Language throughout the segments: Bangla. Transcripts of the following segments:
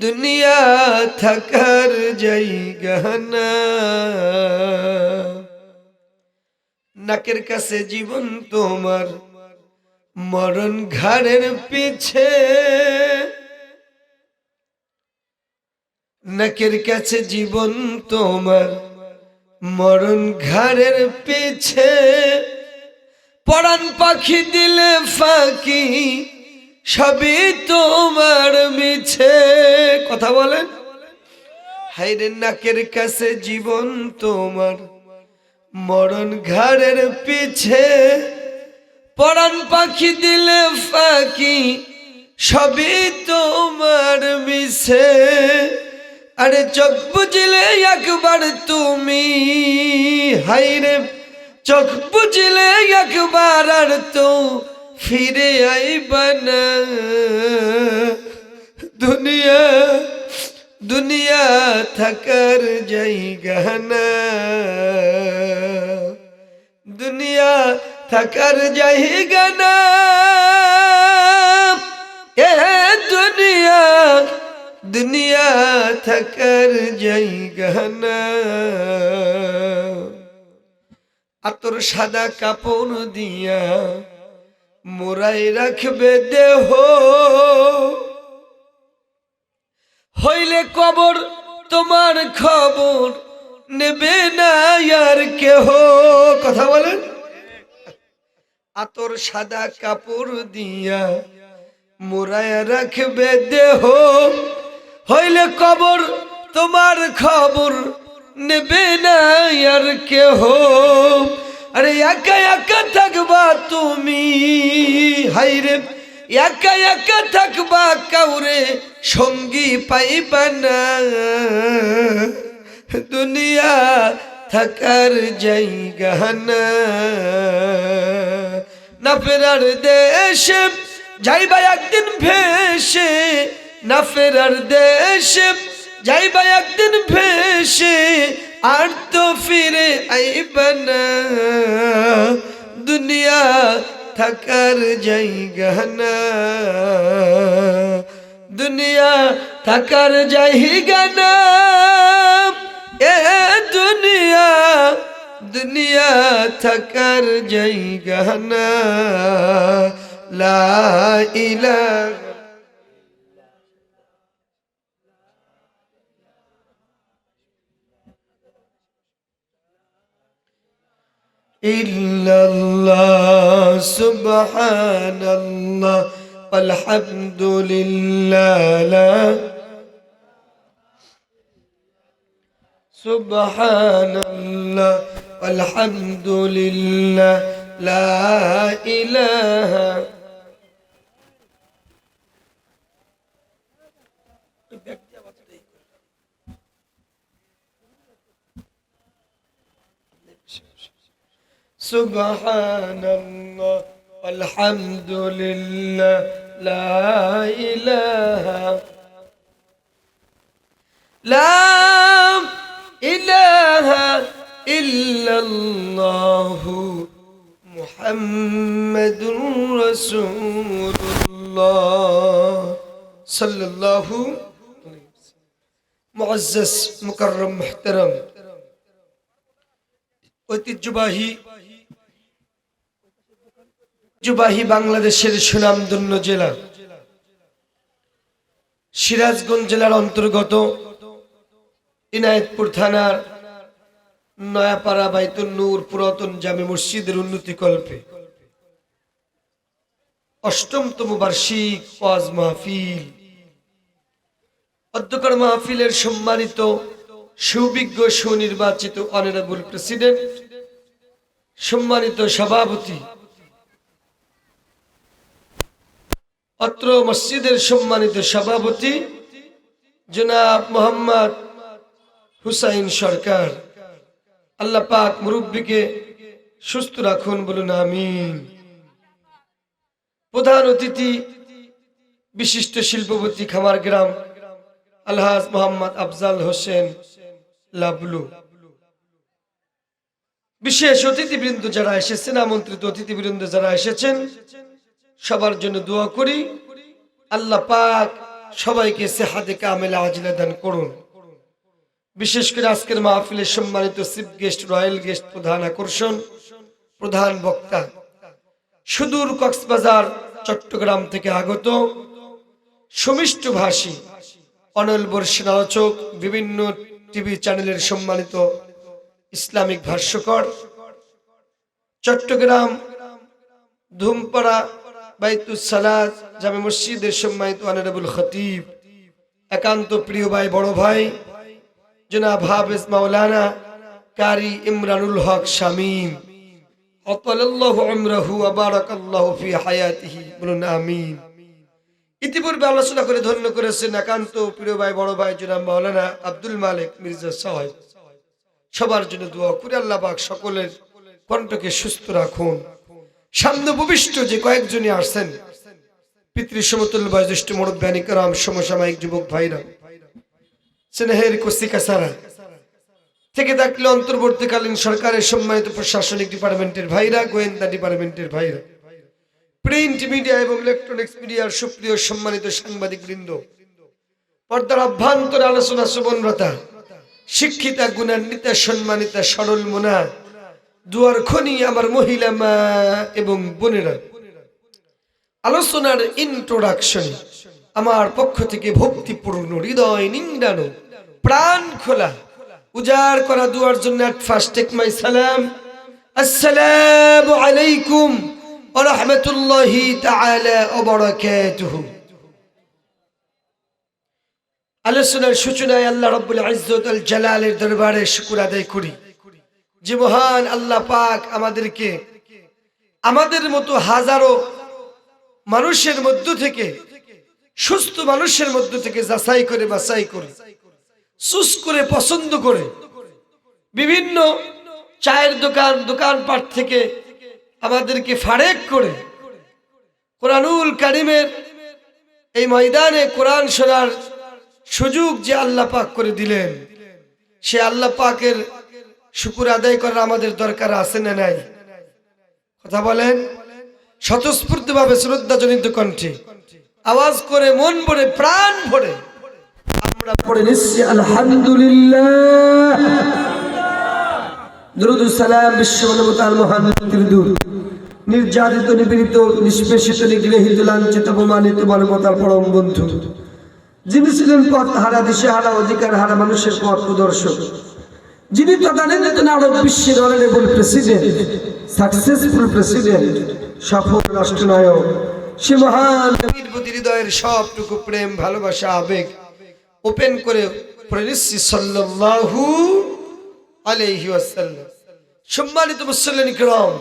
দুনিয়া থাকার জায়গা না। নাকের কাছে জীবন তোমার, মরণ ঘাড়ের পিছে। নাকের কাছে জীবন তোমার, মরণ ঘাড়ের পিছে। পরাণ পাখি দিলে ফাঁকি, সবই তোমার মিছে। কথা বলেন। হায়রে নাকের কাছে জীবন তোমার, মরণ ঘাড়ের পিছে। পরাণ পাখি দিলে ফাঁকি, সবই তোমার মিছে। আরে চোখ বুঝলে একবার তুমি, হায়রে চোখ বুঝলে একবার আর তো ফিরে আইবা না। দুনিয়া দুনিয়া থাকার জায়গা না। দুনিয়া থাকার জায়গা না। এ দুনিয়া দুনিয়া থাকার জায়গা না। আতর সাদা কাপড় দিয়া মোরাই রাখবে দেহ, হইলে কবর তোমার খবর নেবে না আর কেহ। কথা বলেন। আতর সাদা কাপড় দিয়া মোরাই রাখবে দেহ, হইলে কবর তোমার খবর নেবে না আর কেহ। আরে একা একা থাকবা তুমি, হায়রে একা একা থাকবা, কাউরে সঙ্গী পাইবা না। দুনিয়া থাকার জায়গা না। না ফেরার দেশে যাইবা একদিন ভেসে, না ফেরার দেশে যাইবা একদিন ভেসে, আর তো ফিরে আইবা না। দুনিয়া থাকার জায়গা না। দুনিয়া থাকার জায়গা না। এ দুনিয়া দুনিয়া থাকার জায়গা না। লা ইলাহা ইল্লাল্লাহ, সুবহানাল্লাহ, আলহামদুলিল্লাহ, সুবহানাল্লাহ, আলহামদুলিল্লাহ, লা ইলাহা। সুবহানাল্লাহ, আলহামদুলিল্লাহ, লা ইলাহা, লা ইলাহা ইল্লাল্লাহু মুহাম্মাদুর রাসূলুল্লাহ সাল্লাল্লাহু আলাইহি ওয়াসাল্লাম। মুআজ্জাজ মুকাররম মুহতারাম, ঐতিহ্যবাহী বাংলাদেশের সুনামধন্য জেলা সিরাজগঞ্জ জেলার অন্তর্গত ইনায়েতপুর থানার নয়াপাড়া বাইতুন নূর পুরাতন জামে মসজিদের উন্নতি কল্পে অষ্টমতম বার্ষিক ওয়াজ মাহফিল। অধ্যক্ষর মাহফিলের সম্মানিত সুবিজ্ঞ সুনির্বাচিত অনারেবল প্রেসিডেন্ট, সম্মানিত সভাপতি, অত্র মসজিদের সম্মানিত সভাপতি জনাব মোহাম্মদ হুসাইন সরকার, আল্লাহ পাক মুরব্বীকে সুস্থ রাখুন, বলুন আমিন। প্রধান অতিথি বিশিষ্ট শিল্পপতি খামার গ্রাম আলহাজ মোহাম্মদ আফজাল হোসেন লাবলু, বিশেষ অতিথিবৃন্দ যারা এসেছেন, আমন্ত্রিত অতিথিবৃন্দ যারা এসেছেন, সবার জন্য দোয়া করি আল্লাহ পাক সবাইকে সেহাতে কামেলা আজিলা দান করুন। বিশেষ করে আজকের মাহফিলের সম্মানিত চিফ গেস্ট, রয়্যাল গেস্ট, প্রধান আকর্ষণ, প্রধান বক্তা, সুদূর কক্সবাজার চট্টগ্রাম থেকে আগত সুমিষ্ট ভাষী অনল বর্ষণ আলোচক, বিভিন্ন টিভি চ্যানেলের সম্মানিত ইসলামিক ভাষ্যকর, চট্টগ্রাম ধুমপাড়া বাইতুস সালাত জামে মসজিদের সম্মানিত অনারেবল খতিব, একান্ত প্রিয় ভাই, বড় ভাই জনাব হাফেজ মাওলানা কারি ইমরানুল হক শামীম, আতালাল্লাহু উমরাহু ওয়া বারাকাল্লাহু ফি হায়াতিহি, বলুন আমিন। ইতিপূর্বে আলোচনা করে ধন্য করেছেন একান্ত প্রিয় ভাই, বড় ভাই জনাব মাওলানা আব্দুল মালিক মির্জা সাহেব। সবার জন্য দোয়া করে আল্লাহ পাক সকলের কণ্ঠকে সুস্থ রাখুন। সামনে ভবিষ্ঠ যে কয়েকজনই আসছেন, পিতৃ সমতুল্য বয়োজ্যেষ্ঠ মুরব্বিয়ানি کرام, সমসাময়িক যুবক ভাইরা, স্নেহের কচিকাচারা থেকে থাকলে অন্তর্বর্তীকালীন সরকারের সম্মানিত প্রশাসনিক ডিপার্টমেন্টের ভাইরা, গোয়েন্দা ডিপার্টমেন্টের ভাইরা, প্রিন্ট মিডিয়া এবং ইলেকট্রনিক্স মিডিয়ার সুপ্রিয় সম্মানিত সাংবাদিক বৃন্দ, পর্দার অভ্যন্তরে আলোচনা শ্রবণরতা শিক্ষিতা, গুণান্বিতা, সম্মানিতা, সরল মনা, দুয়ার খনি আমার মহিলা মা এবং বোনেরা, আলোচনার ইন্ট্রোডাকশন আমার পক্ষ থেকে ভক্তিপূর্ণ, হৃদয় নিংড়ানো, প্রাণ খোলা, উজাড় করা দুয়ার জন্য ফার্স্ট টেক মাই সালাম, আসসালামু আলাইকুম ওয়া রাহমাতুল্লাহি তাআলা ওয়া বারাকাতুহু। আলোচনার সূচনায় আল্লাহ রাব্বুল ইজ্জত আল জালালের দরবারে শুকর আদায় করি যে মহান আল্লাহ পাক আমাদেরকে আমাদের মতো হাজারো মানুষের মধ্য থেকে, সুস্থ মানুষের মধ্য থেকে যাচাই করে বাছাই করে, চুজ করে, পছন্দ করে, বিভিন্ন চায়ের দোকান, দোকানপাট থেকে আমাদেরকে ফারেক করে কোরআনুল কারীমের এই ময়দানে কোরআন শোনার সুযোগ যে আল্লাহ পাক করে দিলেন, সে আল্লাহ পাকের শুকর আদায় করার আমাদের দরকার আছে না নাই? কথা বলেন স্বতঃস্ফূর্ত ভাবে, শ্রদ্ধাজনিত কণ্ঠে আওয়াজ করে, মন ভরে, প্রাণ ভরে আমরা পড়ে নিচ্ছি আলহামদুলিল্লাহ। দুরূদ ও সালাম বিশ্বমানবতার মহান দূত, নির্যাতিত, নিপীড়িত, নিষ্পেষিত, নিগৃহীত, লাঞ্ছিত, অপমানিত মানবতার পরম বন্ধু, যিনি ছিলেন পথ হারা, দিশে হারা, অধিকার হারা মানুষের পথ প্রদর্শক, যিনি তদানীন্তন আরব বিশ্বের অনারেবল প্রেসিডেন্ট, সাকসেসফুল প্রেসিডেন্ট, সফল রাষ্ট্রনায়ক, সে মহান নবীর প্রতি হৃদয়ের সবটুকু প্রেম, ভালোবাসা, আবেগ ওপেন করে পড়ে নিচ্ছি সাল্লাল্লাহু আলাইহি ওয়াসাল্লাম। সম্মানিত মুসল্লিন কিরাম,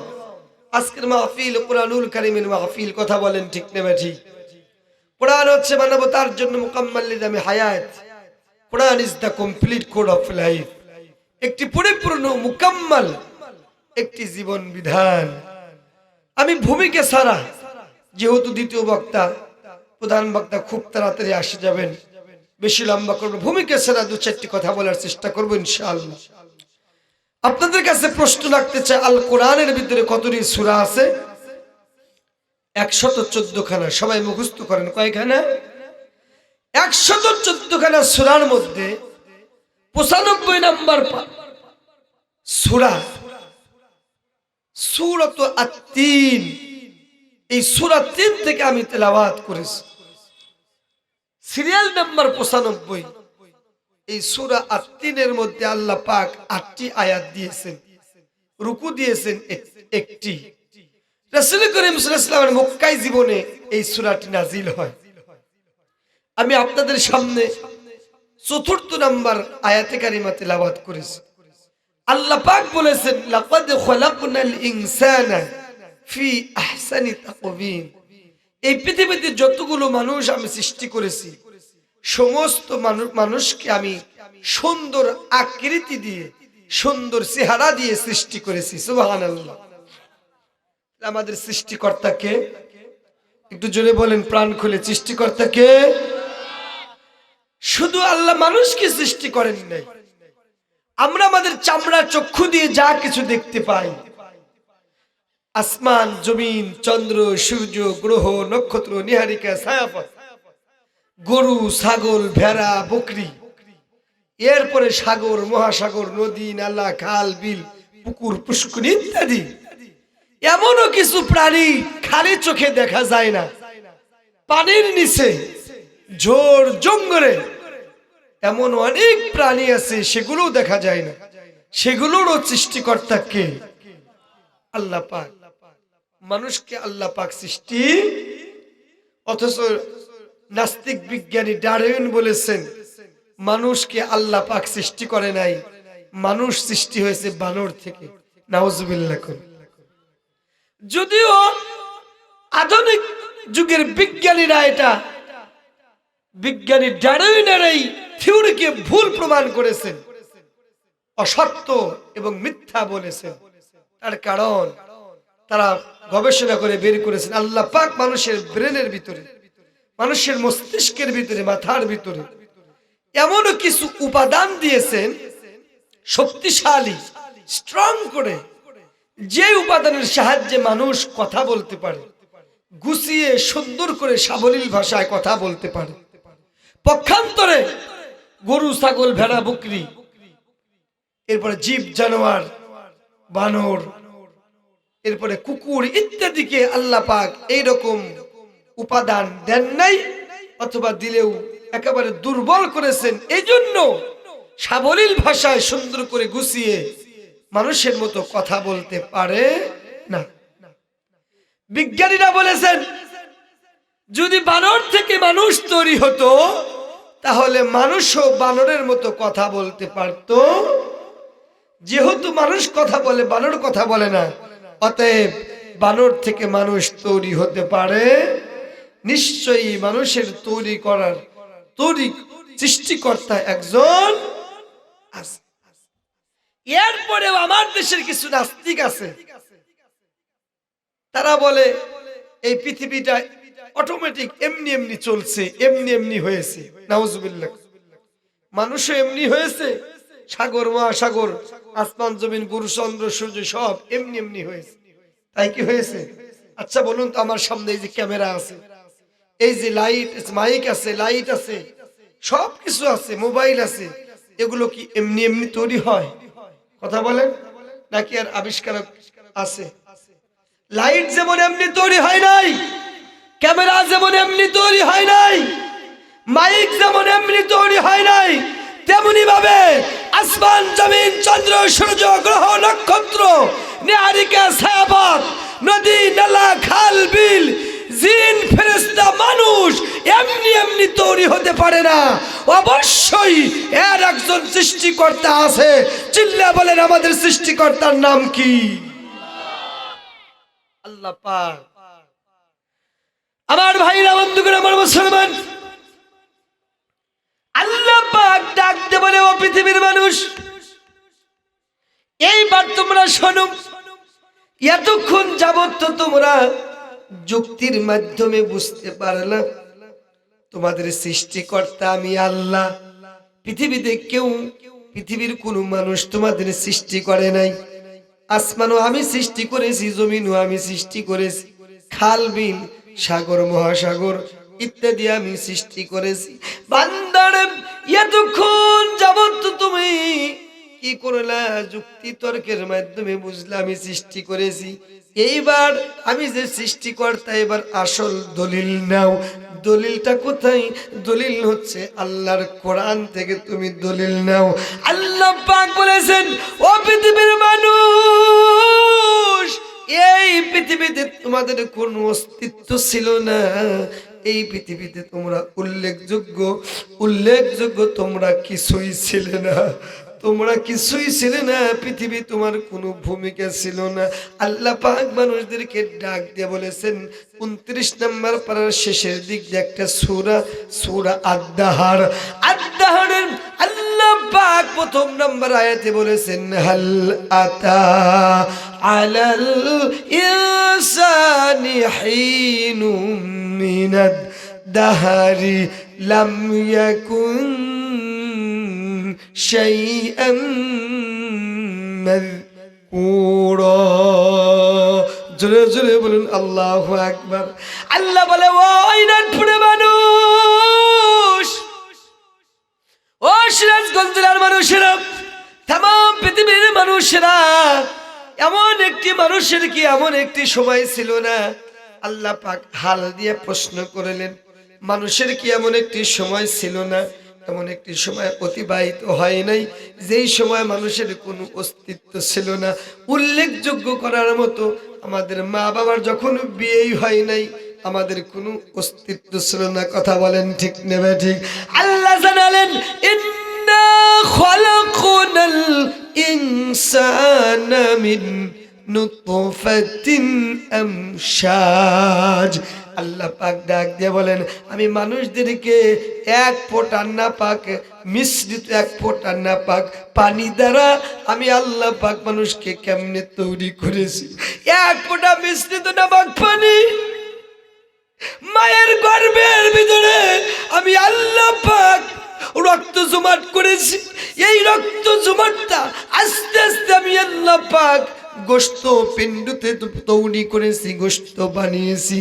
আজকের মাহফিল কোরআনুল কারীমের মাহফিল। কথা বলেন ঠিক না ঠিক? কোরআন হচ্ছে মানবতার জন্য মুকাম্মাল নিজামে হায়াত। Quran is the complete code of life, একটি পরিপূর্ণ মুকাম্মাল একটি জীবন বিধান। আমি ভূমিকা ছাড়া, যেহেতু দ্বিতীয় বক্তা, প্রধান বক্তা খুব তাড়াতাড়ি আসে যাবেন, বেশি লম্বা করবো, ভূমিকা ছাড়া দু চারটি কথা বলার চেষ্টা করবো ইনশাআল্লাহ। আপনাদের কাছে প্রশ্ন রাখতে চাই, আল কোরআনের ভিতরে কতটি সূরা আছে? 114 খানা। সবাই মুখস্থ করেন, কয়খানা? 114 খানা সূরার মধ্যে 95 নম্বর সূরা সূরাত আত-তিন। এই সূরা 3 থেকে আমি তেলাওয়াত করেছি। Serial number 95। এই সূরা আত-তিনের মধ্যে আল্লাহ পাক 8টি আয়াত দিয়েছেন, রুকু দিয়েছেন একটি। রাসূল করিম সাল্লাল্লাহু আলাইহি ওয়াসাল্লামের মক্কায় জীবনে এই সূরাটি নাজিল হয়। আমি আপনাদের সামনে 4র্থ নাম্বার আয়াতে কারিমা তেলাওয়াত করেছি। আল্লাহ পাক বলেছেন, লাকাদ খলাকনাল ইনসানা ফি আহসানি তাকওয়িম। এই পৃথিবীতে যতগুলো মানুষ আমি সৃষ্টি করেছি, সমস্ত মানুষকে আমি সুন্দর আকৃতি দিয়ে, সুন্দর চেহারা দিয়ে সৃষ্টি করেছি। সুবহানাল্লাহ। আমাদের সৃষ্টিকর্তা কে? একটু জোরে বলেন, প্রাণ খুলে, সৃষ্টিকর্তা কে? শুধু আল্লাহ মানুষকে সৃষ্টি করেন নাই, আমরা আমাদের চামড়া চক্ষু দিয়ে যা কিছু দেখতে পাই, আসমান, জমিন, চন্দ্র, সূর্য, গ্রহ, নক্ষত্র, নিহারিকা, ছায়াপথ, গরু, ছাগল, ভেড়া, বকরি, এরপরে সাগর, মহাসাগর, নদী, নালা, খাল, বিল, পুকুর, পুষ্করী ইত্যাদি এমনও কিছু প্রাণী খালি চোখে দেখা যায় না, পানির নিচে, ঝোড় জঙ্গলে এমন অনেক প্রাণী আছে সেগুলোও দেখা যায় না। সেগুলোরও সৃষ্টিকর্তা কে? আল্লাহ পাক। মানুষকে আল্লাহ পাক সৃষ্টি। অথচ নাস্তিক বিজ্ঞানী ডারউইন বলেছেন মানুষকে আল্লাহ পাক সৃষ্টি করে নাই, মানুষ সৃষ্টি হয়েছে বানর থেকে। নাউজুবিল্লাহ। যদিও আধুনিক যুগের বিজ্ঞানীরা এটা বিজ্ঞানী ডারউইনের এই থিওরিকে ভুল প্রমাণ করেছেন, অসত্য এবং মিথ্যা বলেছেন। তার কারণ তারা গবেষণা করে বের করেছেন আল্লাহ পাক মানুষের ব্রেনের ভিতরে, মানুষের মস্তিষ্কের ভিতরে, মাথার ভিতরে এমন কিছু উপাদান দিয়েছেন শক্তিশালী, স্ট্রং করে, যে উপাদানের সাহায্যে মানুষ কথা বলতে পারে, গুছিয়ে সুন্দর করে সাবলীল ভাষায় কথা বলতে পারে। পক্ষান্তরে গরু, ছাগল, ভেড়া, বকরি, এরপরে জীব জানোয়ার, বানর, এরপরে কুকুর ইত্যাদিকে আল্লাহ পাক এইরকম উপাদান দেন নাই, অথবা দিলেও একেবারে দুর্বল করেছেন। এই জন্য সাবলীল ভাষায় সুন্দর করে গুছিয়ে মানুষের মতো কথা বলতে পারে না। বিজ্ঞানীরা বলেছেন যদি বানর থেকে মানুষ তৈরি হতো তাহলে মানুষও বানরের মতো কথা বলতে পারত। যেহেতু মানুষ কথা বলে, বানর কথা বলে না, অতএব বানর থেকে মানুষ তৈরি হতে পারে। নিশ্চয়ই মানুষের তৈরি সৃষ্টিকর্তা একজন আছে। এরপরেও আমার দেশের কিছু নাস্তিক আছে, তারা বলে এই পৃথিবীটা অটোমেটিক এমনি এমনি চলছে, এমনি এমনি হয়েছে। নাউজুবিল্লাহ। মানুষও এমনি হয়েছে, সাগর, মহাসাগর, আসমান, জমিন, গুরু, চন্দ্র, সূর্য সব এমনি এমনি হয়েছে। তাই কি হয়েছে? আচ্ছা বলুন তো, আমার সামনে এই যে ক্যামেরা আছে, এই যে লাইট, মাইক আছে, লাইট আছে, সব কিছু আছে, মোবাইল আছে, এগুলো কি এমনি এমনি তৈরি হয়? কথা বলেন, নাকি আর আবিষ্কারক আছে? লাইট যেমন এমনি তৈরি হয় নাই, ক্যামেরা যেমন এমনি তৈরি হয় নাই, মাইক যেমন এমনি তৈরি হয় নাই, তেমনি ভাবে আসমান, জমিন, চন্দ্র, সূর্য, গ্রহ, নক্ষত্র, নিহারিকা, ছায়াপথ, নদী, নালা, খাল, বিল, জিন, ফেরেশতা, মানুষ এমনি এমনি তৈরি হতে পারে না। অবশ্যই এর একজন সৃষ্টিকর্তা আছে। চিল্লা বলেন আমাদের সৃষ্টিকর্তার নাম কি? আল্লাহ পাক। আমার ভাইরা, বন্ধুগণ, আমার মুসলমান, আল্লাহ পাক ডাকতে বলে ও পৃথিবীর মানুষ, এইবার তোমরা শোনো। এতক্ষণ যাবত তো তোমরা যুক্তির মাধ্যমে বুঝতে পারলা তোমাদের সৃষ্টিকর্তা আমি আল্লাহ। পৃথিবীতে কেউ, পৃথিবীর কোন মানুষ তোমাদের সৃষ্টি করে নাই। আসমানও আমি সৃষ্টি করেছি, জমিনও আমি সৃষ্টি করেছি, খাল, বিল, সাগর, মহাসাগর ইত্যাদি আমি সৃষ্টি করেছি। বান্দারে, এতক্ষণ যাবত তুমি কি করলা? যুক্তি তর্কের মাধ্যমে বুঝলা আমি সৃষ্টি করেছি। এইবার আমি যে সৃষ্টিকর্তা, এবার আসল দলিল নাও। দলিলটা কোথায়? দলিল হচ্ছে আল্লাহর কোরআন থেকে তুমি দলিল নাও। আল্লাহ পাক বলেছেন ও পৃথিবীর মানুষ, এই পৃথিবীতে তোমাদের কোনো অস্তিত্ব ছিল না। এই পৃথিবীতে তোমরা উল্লেখযোগ্য তোমরা কিছুই ছিলে না। তোমরা কিছুই ছিলে না, পৃথিবী তোমার কোনো ভূমিকা ছিল না। আল্লাহ পাক মানুষদেরকে ডাক দিয়ে বলেছেন 29 নম্বর পারার শেষের দিক দিয়ে একটা সূরা আদ-দাহরের আল্লাহ পাক প্রথম নম্বর আয়াতে বলেছেন হাল আতা আলাল ইনসানি হিনুম মিনাদ দাহরি লাম ইয়াকুন শাইআন মাযকুরা। জোরে জোরে বলুন আল্লাহু আকবার। আল্লাহ বলে ও ইনানপুরে মানুষ, মানুষেরা, এমন একটি মানুষের কি এমন একটি সময় ছিল না? আল্লাহ পাক হাল দিয়ে প্রশ্ন করলেন, মানুষের কি এমন একটি সময় ছিল না, এমন একটি সময় অতিবাহিত হয় নাই যেই সময় মানুষের কোনো অস্তিত্ব ছিল না, উল্লেখযোগ্য করার মতো? আমাদের মা বাবার যখন বিয়েই হয় নাই আমাদের কোনো অস্তিত্ব ছিল না। কথা বলেন ঠিক নেবে ঠিক? আল্লাহ জানালেন, ইন্না খালাকনাল ইনসানা মিন নুতফাতিন আমশাজ। আল্লাহ পাক ডাক দিয়ে বলেন, আমি মানুষদেরকে এক ফোঁটা নাপাক মিশ্রিত, এক ফোঁটা নাপাক পানি দ্বারা আমি আল্লাহ পাক মানুষকে কেমনে তৈরি করেছি। এক ফোঁটা মিশ্রিত নাপাক পানি মায়ের গর্ভের ভিতরে আমি আল্লাহ পাক রক্ত জমাট করেছি। এই রক্ত জমাটটা আস্তে আস্তে আমি আল্লাহ পাক গোশত পিণ্ডতে তৈরি করেছি, গোশত বানিয়েছি।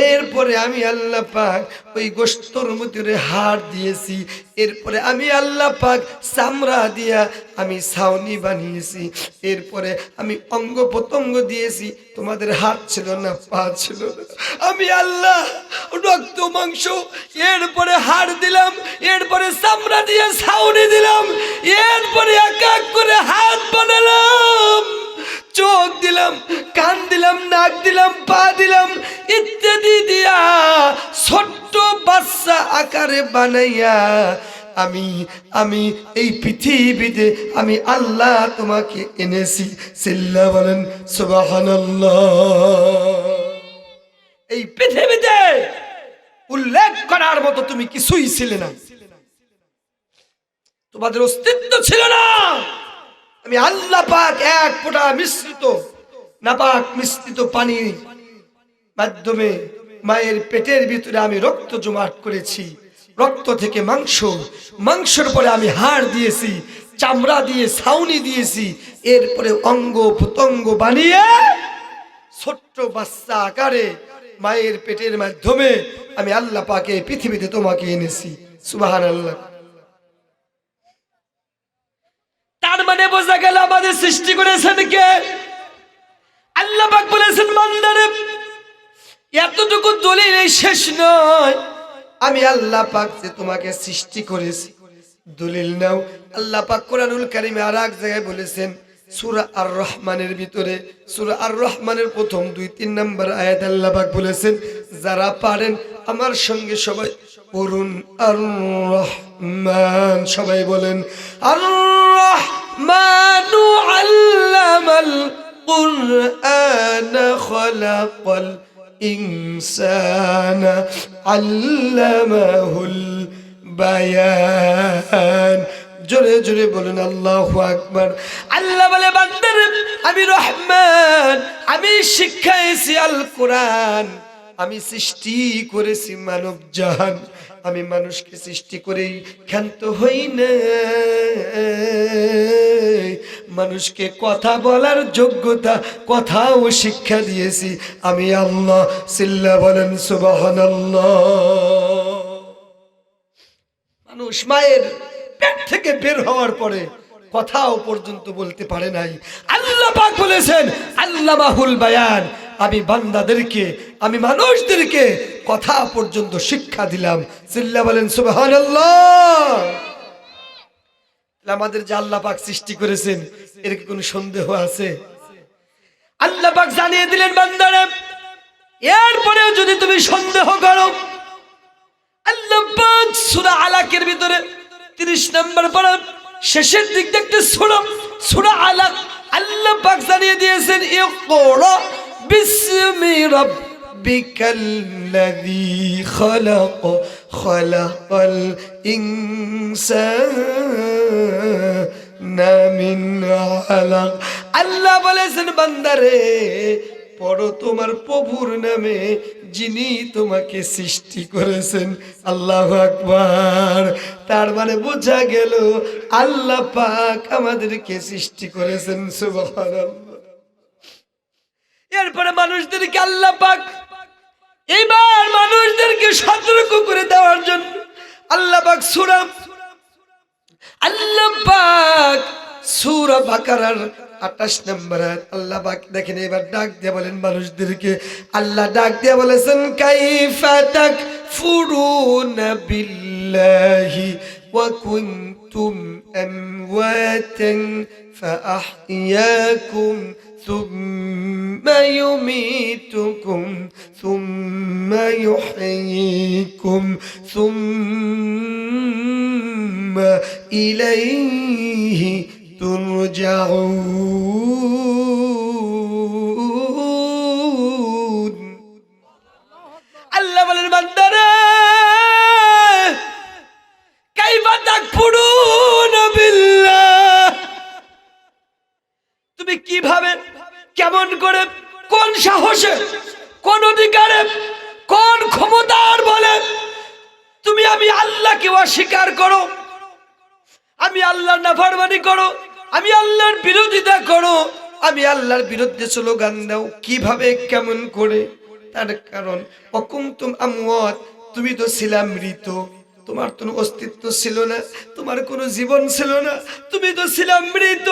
এরপরে আমি আল্লাহ পাক ওই গোশতর মধ্যে হাড় দিয়েছি। এরপরে আমি আল্লাহ পাক চামড়া দিয়া আমি ছাউনি বানিয়েছি। এরপরে আমি অঙ্গ প্রত্যঙ্গ দিয়েছি। তোমাদের হাত ছিল না, পা ছিল না, আমি আল্লাহ রক্ত মাংস, এরপরে হাড় দিলাম, এরপরে চামড়া দিয়ে ছাউনি দিলাম, এরপরে এক এক করে হাত বানালাম, চোখ দিলাম, কান দিলাম, নাক দিলাম, পা দিলাম ইত্যাদি দিয়া ছোট্ট বাচ্চা আকারে বানাইয়া আমি এই পৃথিবীতে আমি আল্লাহ তোমাকে এনেছি। সিল্লা বলেন সুবহানাল্লাহ। এই পৃথিবীতে উল্লেখ করার মতো তুমি কিছুই ছিলে না, তোমাদের অস্তিত্ব ছিল না। আমি আল্লাহ পাক এক ফোঁটা মিশ্রিত নাপাক মিশ্রিত পানির মাধ্যমে মায়ের পেটের ভিতরে আমি রক্ত জমাট করেছি। রক্ত থেকে মাংস, মাংসের পরে আমি হাড় দিয়েছি, চামড়া দিয়ে ছাউনি দিয়েছি, এরপরে অঙ্গ প্রত্যঙ্গ বানিয়ে ছোট্ট বাচ্চা আকারে মায়ের পেটের মাধ্যমে আমি আল্লাহ পাকে পৃথিবীতে তোমাকে এনেছি। সুবহানাল্লাহ। তার মানে বোঝা গেল আমাদের সৃষ্টি করেছেন কে? আল্লাহ পাক বলেছেন, বান্দারে এতটুকু দলিল শেষ নয়, আমি আল্লাহ পাক যে তোমাকে সৃষ্টি করেছি দলিল নাও। আল্লাহ পাক কোরআনুল কারীমে আর এক জায়গায় বলেছেন, সূরা আর রহমানের ভিতরে, সূরা আর রহমানের প্রথম 2-3 নম্বর আয়াত আল্লাহ পাক বলেছেন, যারা পারেন আমার সঙ্গে সবাই পড়ুন আর রহমান। সবাই বলেন আর রহমানু আল্লামাল কুরআন খালাকাল ইনসানা আল্লামাহুল বায়ান। জোরে জোরে বলুন আল্লাহু আকবার। আল্লাহ বলে, বান্দারে আমি রহমান, আমি শিখাইছি আল কোরআন, আমি সৃষ্টি করেছি মানব জাহান। আমি মানুষকে সৃষ্টি করেই ক্ষান্ত হই না, মানুষকে কথা বলার যোগ্যতা, কথাও শিক্ষা দিয়েছি আমি আল্লাহ। সিল্লা বলেন সুবহানাল্লাহ। মানুষ মায়ের পেট থেকে বের হওয়ার পরে কথাও পর্যন্ত বলতে পারে নাই। আল্লাহ পাক বলেছেন, আল্লামাহুল বায়ান, আমি বান্দাদেরকে, আমি মানুষদেরকে কথা পর্যন্ত শিক্ষা দিলাম। সিল্লা বলেন সুবহানাল্লাহ। আমাদের যে আল্লাহ পাক সৃষ্টি করেছেন এর কি কোনো সন্দেহ আছে? আল্লাহ পাক জানিয়ে দিলেন, বান্দারা এরপরেও যদি তুমি সন্দেহ করো, আল্লাহ পাক সূরা আলাকের ভিতরে 30 নম্বর পারা শেষের দিক দেখতে সূরা আলাক আল্লাহ পাক জানিয়ে দিয়েছেন, ইকরা বিসমি রাব্বিকাল্লাযী খালাক খালাকাল ইনসানা মিন আলাক। আল্লাহ বলেছেন, বান্দারে পড়ো তোমার প্রভুর নামে যিনি তোমাকে সৃষ্টি করেছেন। আল্লাহু আকবার। তার মানে বোঝা গেল আল্লাহ পাক আমাদেরকে সৃষ্টি করেছেন। সুবহানাল্লাহ। এরপরে মানুষদেরকে আল্লাহ পাক এবার মানুষদেরকে সতর্ক করে দেওয়ার জন্য আল্লাহ পাক সূরা বাকারার 28 নম্বর আয়াত। আল্লাহ পাক দেখেন এবার ডাক দিয়ে বলেন মানুষদেরকে, আল্লাহ ডাক দিয়ে বলেছেন কাইফা তাকফুরুনা বিল্লাহি ওয়া কুনতুম আমওয়াতান ফাআহইয়াকুম সুম্মা ইউমীতুকুম সুম্মা ইউহয়ীকুম সুম্মা ইলাইহি তুরজাউন। আল্লাহ বলেন বান্দারে কাইফা তাকফুরুনা বিল্লাহ, তুমি কিভাবে কেমন করে কোন সাহসে কোন অধিকারে কোন ক্ষমতার বলে তুমি আমি আল্লাহকে অস্বীকার করো, আমি আল্লাহর নাফরমানি করো, আমি আল্লাহর বিরোধিতা করো, আমি আল্লাহর বিরুদ্ধে স্লোগান দাও, কিভাবে কেমন করে? তার কারণ অকুনতুম আমওয়াত, তুমি তো ছিলা মৃত, তোমার কোনো অস্তিত্ব ছিল না, তোমার কোনো জীবন ছিল না, তুমি তো ছিলাম মৃত,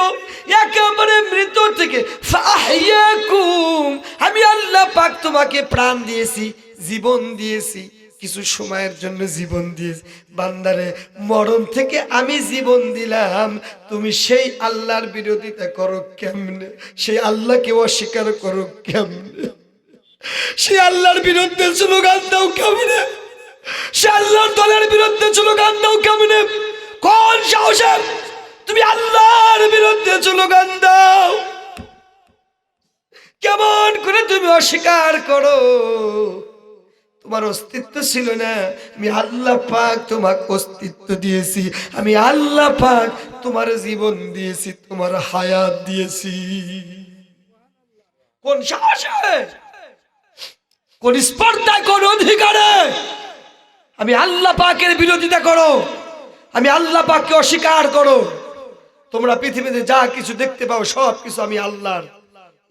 একেবারে মৃত থেকে ফাআহইয়াকুম, আমি আল্লাহ পাক তোমাকে প্রাণ দিয়েছি, জীবন দিয়েছি, কিছু সময়ের জন্য জীবন দিয়েছি। বান্দারে মরণ থেকে আমি জীবন দিলাম, তুমি সেই আল্লাহর বিরোধিতা করো কেমনে? সেই আল্লাহকে অস্বীকার করো কেমনে? সেই আল্লাহর বিরুদ্ধে স্লোগান দাও কেমনে? সে আল্লাহর দলের বিরুদ্ধে স্লোগান দাও কেমনে? কোন সাহসে তুমি আল্লাহর বিরুদ্ধে স্লোগান দাও? কেমন করে তুমি অস্বীকার করো? তোমার অস্তিত্ব ছিল না, আমি আল্লাহ পাক তোমাকে অস্তিত্ব দিয়েছি, আমি আল্লাহ পাক তোমার জীবন দিয়েছি, তোমার হায়াত দিয়েছি। কোন সাহসে, কোন স্পর্ধা, কোন অধিকারে আমি আল্লাহ পাকের বিরোধিতা করো, আমি আল্লাহ পাককে অস্বীকার করো? তোমরা পৃথিবীতে যা কিছু দেখতে পাও সব কিছু আমি আল্লাহর,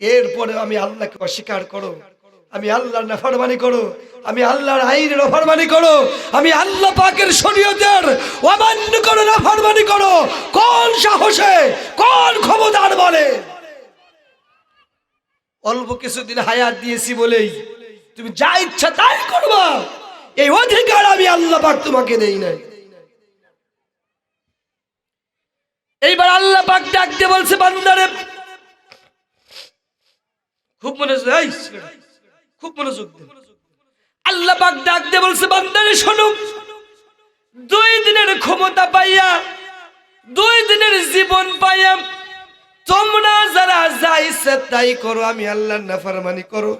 এরপরে আমি আল্লাহকে অস্বীকার করো, আমি আল্লাহর নাফরমানি করো, আমি আল্লাহর আইনের নাফরমানি করো, আমি আল্লাহ পাকের শরীয়তের অমান্য করো, নাফরমানি করো। কোন সাহসে, কোন ক্ষমতার বলে? অল্প কিছুদিন হায়াত দিয়েছি বলেই তুমি যা ইচ্ছা তাই করবা, এই অধিকার আমি আল্লাহ পাক তোমাকে দেই নাই। এইবার আল্লাহ পাক ডাক দিয়ে বলছে বান্দারে, খুব মনোযোগ, খুব মনোযোগ দেন। আল্লাহ পাক ডাক দিয়ে বলছে বান্দারে শোনো, 2 দিনের ক্ষমতা পাইয়া, 2 দিনের জীবন পাইয়া তোমরা যারা যা ইচ্ছা তাই করো, আমি আল্লাহর নাফরমানি করো,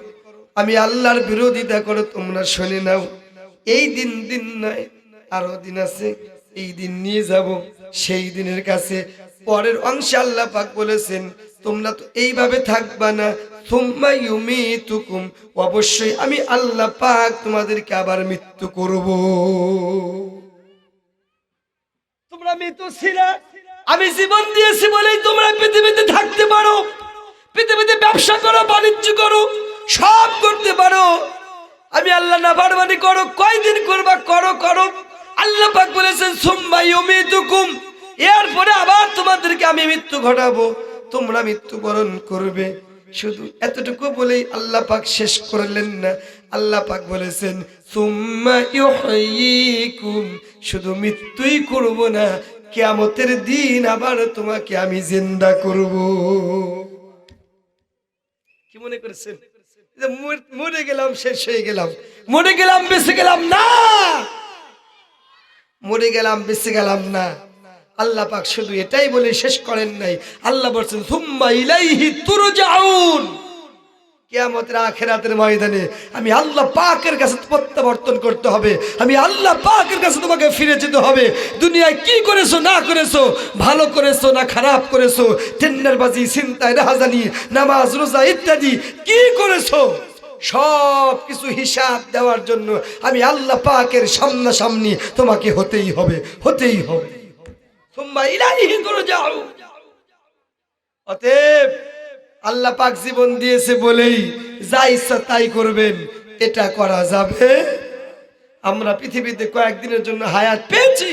আমি আল্লাহর বিরোধিতা করো, তোমরা শুনে নাও। এই দিন নয়, আরো দিন আছে, এই দিন নিয়ে যাব সেই দিনের কাছে। পরের অংশে আল্লাহ পাক বলেছেন তোমরা তো এইভাবে থাকবা না, সুম্মা ইউমীতুকুম, অবশ্যই আমি আল্লাহ পাক তোমাদেরকে আবার মৃত্যু করব। তোমরা মৃত ছিলা, আমি জীবন দিয়েছি বলেই তোমরা পৃথিবীতে থাকতে পারো, পৃথিবীতে ব্যবসা করো, বাণিজ্য করো, সব করতে পারো। আমি আল্লাহ নাফরমানি করো, কয়দিন করবা করো করো। আল্লাহ পাক বলেছেন সুম্মা ইউমীতুকুম, এরপরে আবার তোমাদেরকে আমি মৃত্যু ঘটাবো, তোমরা মৃত্যুবরণ করবে। শুধু এতটুকু বলেই আল্লাহ পাক শেষ করলেন না, আল্লাহ পাক বলেছেন সুম্মা ইউহয়ীকুম, শুধু মৃত্যুই করব না, কিয়ামতের দিন আবার তোমাকে আমি জিন্দা করব। কি মনে করেছেন মরে গেলাম শেষ হয়ে গেলাম, মরে গেলাম বেঁচে গেলাম? না, মরে গেলাম বেঁচে গেলাম না। আল্লাহ পাক শুধু এটাই বলে শেষ করেন নাই, আল্লাহ বলছেন সুম্মা ইলাইহি তুরজাউন, কিয়ামতের আখিরাতের ময়দানে আমি আল্লাহ পাকের কাছে প্রত্যাবর্তন করতে হবে, আমি আল্লাহ পাকের কাছে তোমাকে ফিরে যেতে হবে। দুনিয়ায় কি করেছো না করেছো, ভালো করেছো না খারাপ করেছো, টেন্ডারবাজি, ছিনতাই, রাহাজানি, নামাজ রোজা ইত্যাদি কি করেছো, সব কিছু হিসাব দেওয়ার জন্য আমি আল্লাহ পাকের সামনাসামনি তোমাকে হতেই হবে, হতেই হবে। সুম্মা ইলাইহি তুরজাউন। অতএব আল্লাহ পাক জীবন দিয়েছে বলেই যা ইচ্ছা তাই করবেন, এটা করা যাবে? আমরা পৃথিবীতে কয়েকদিনের জন্য হায়াত পেয়েছি,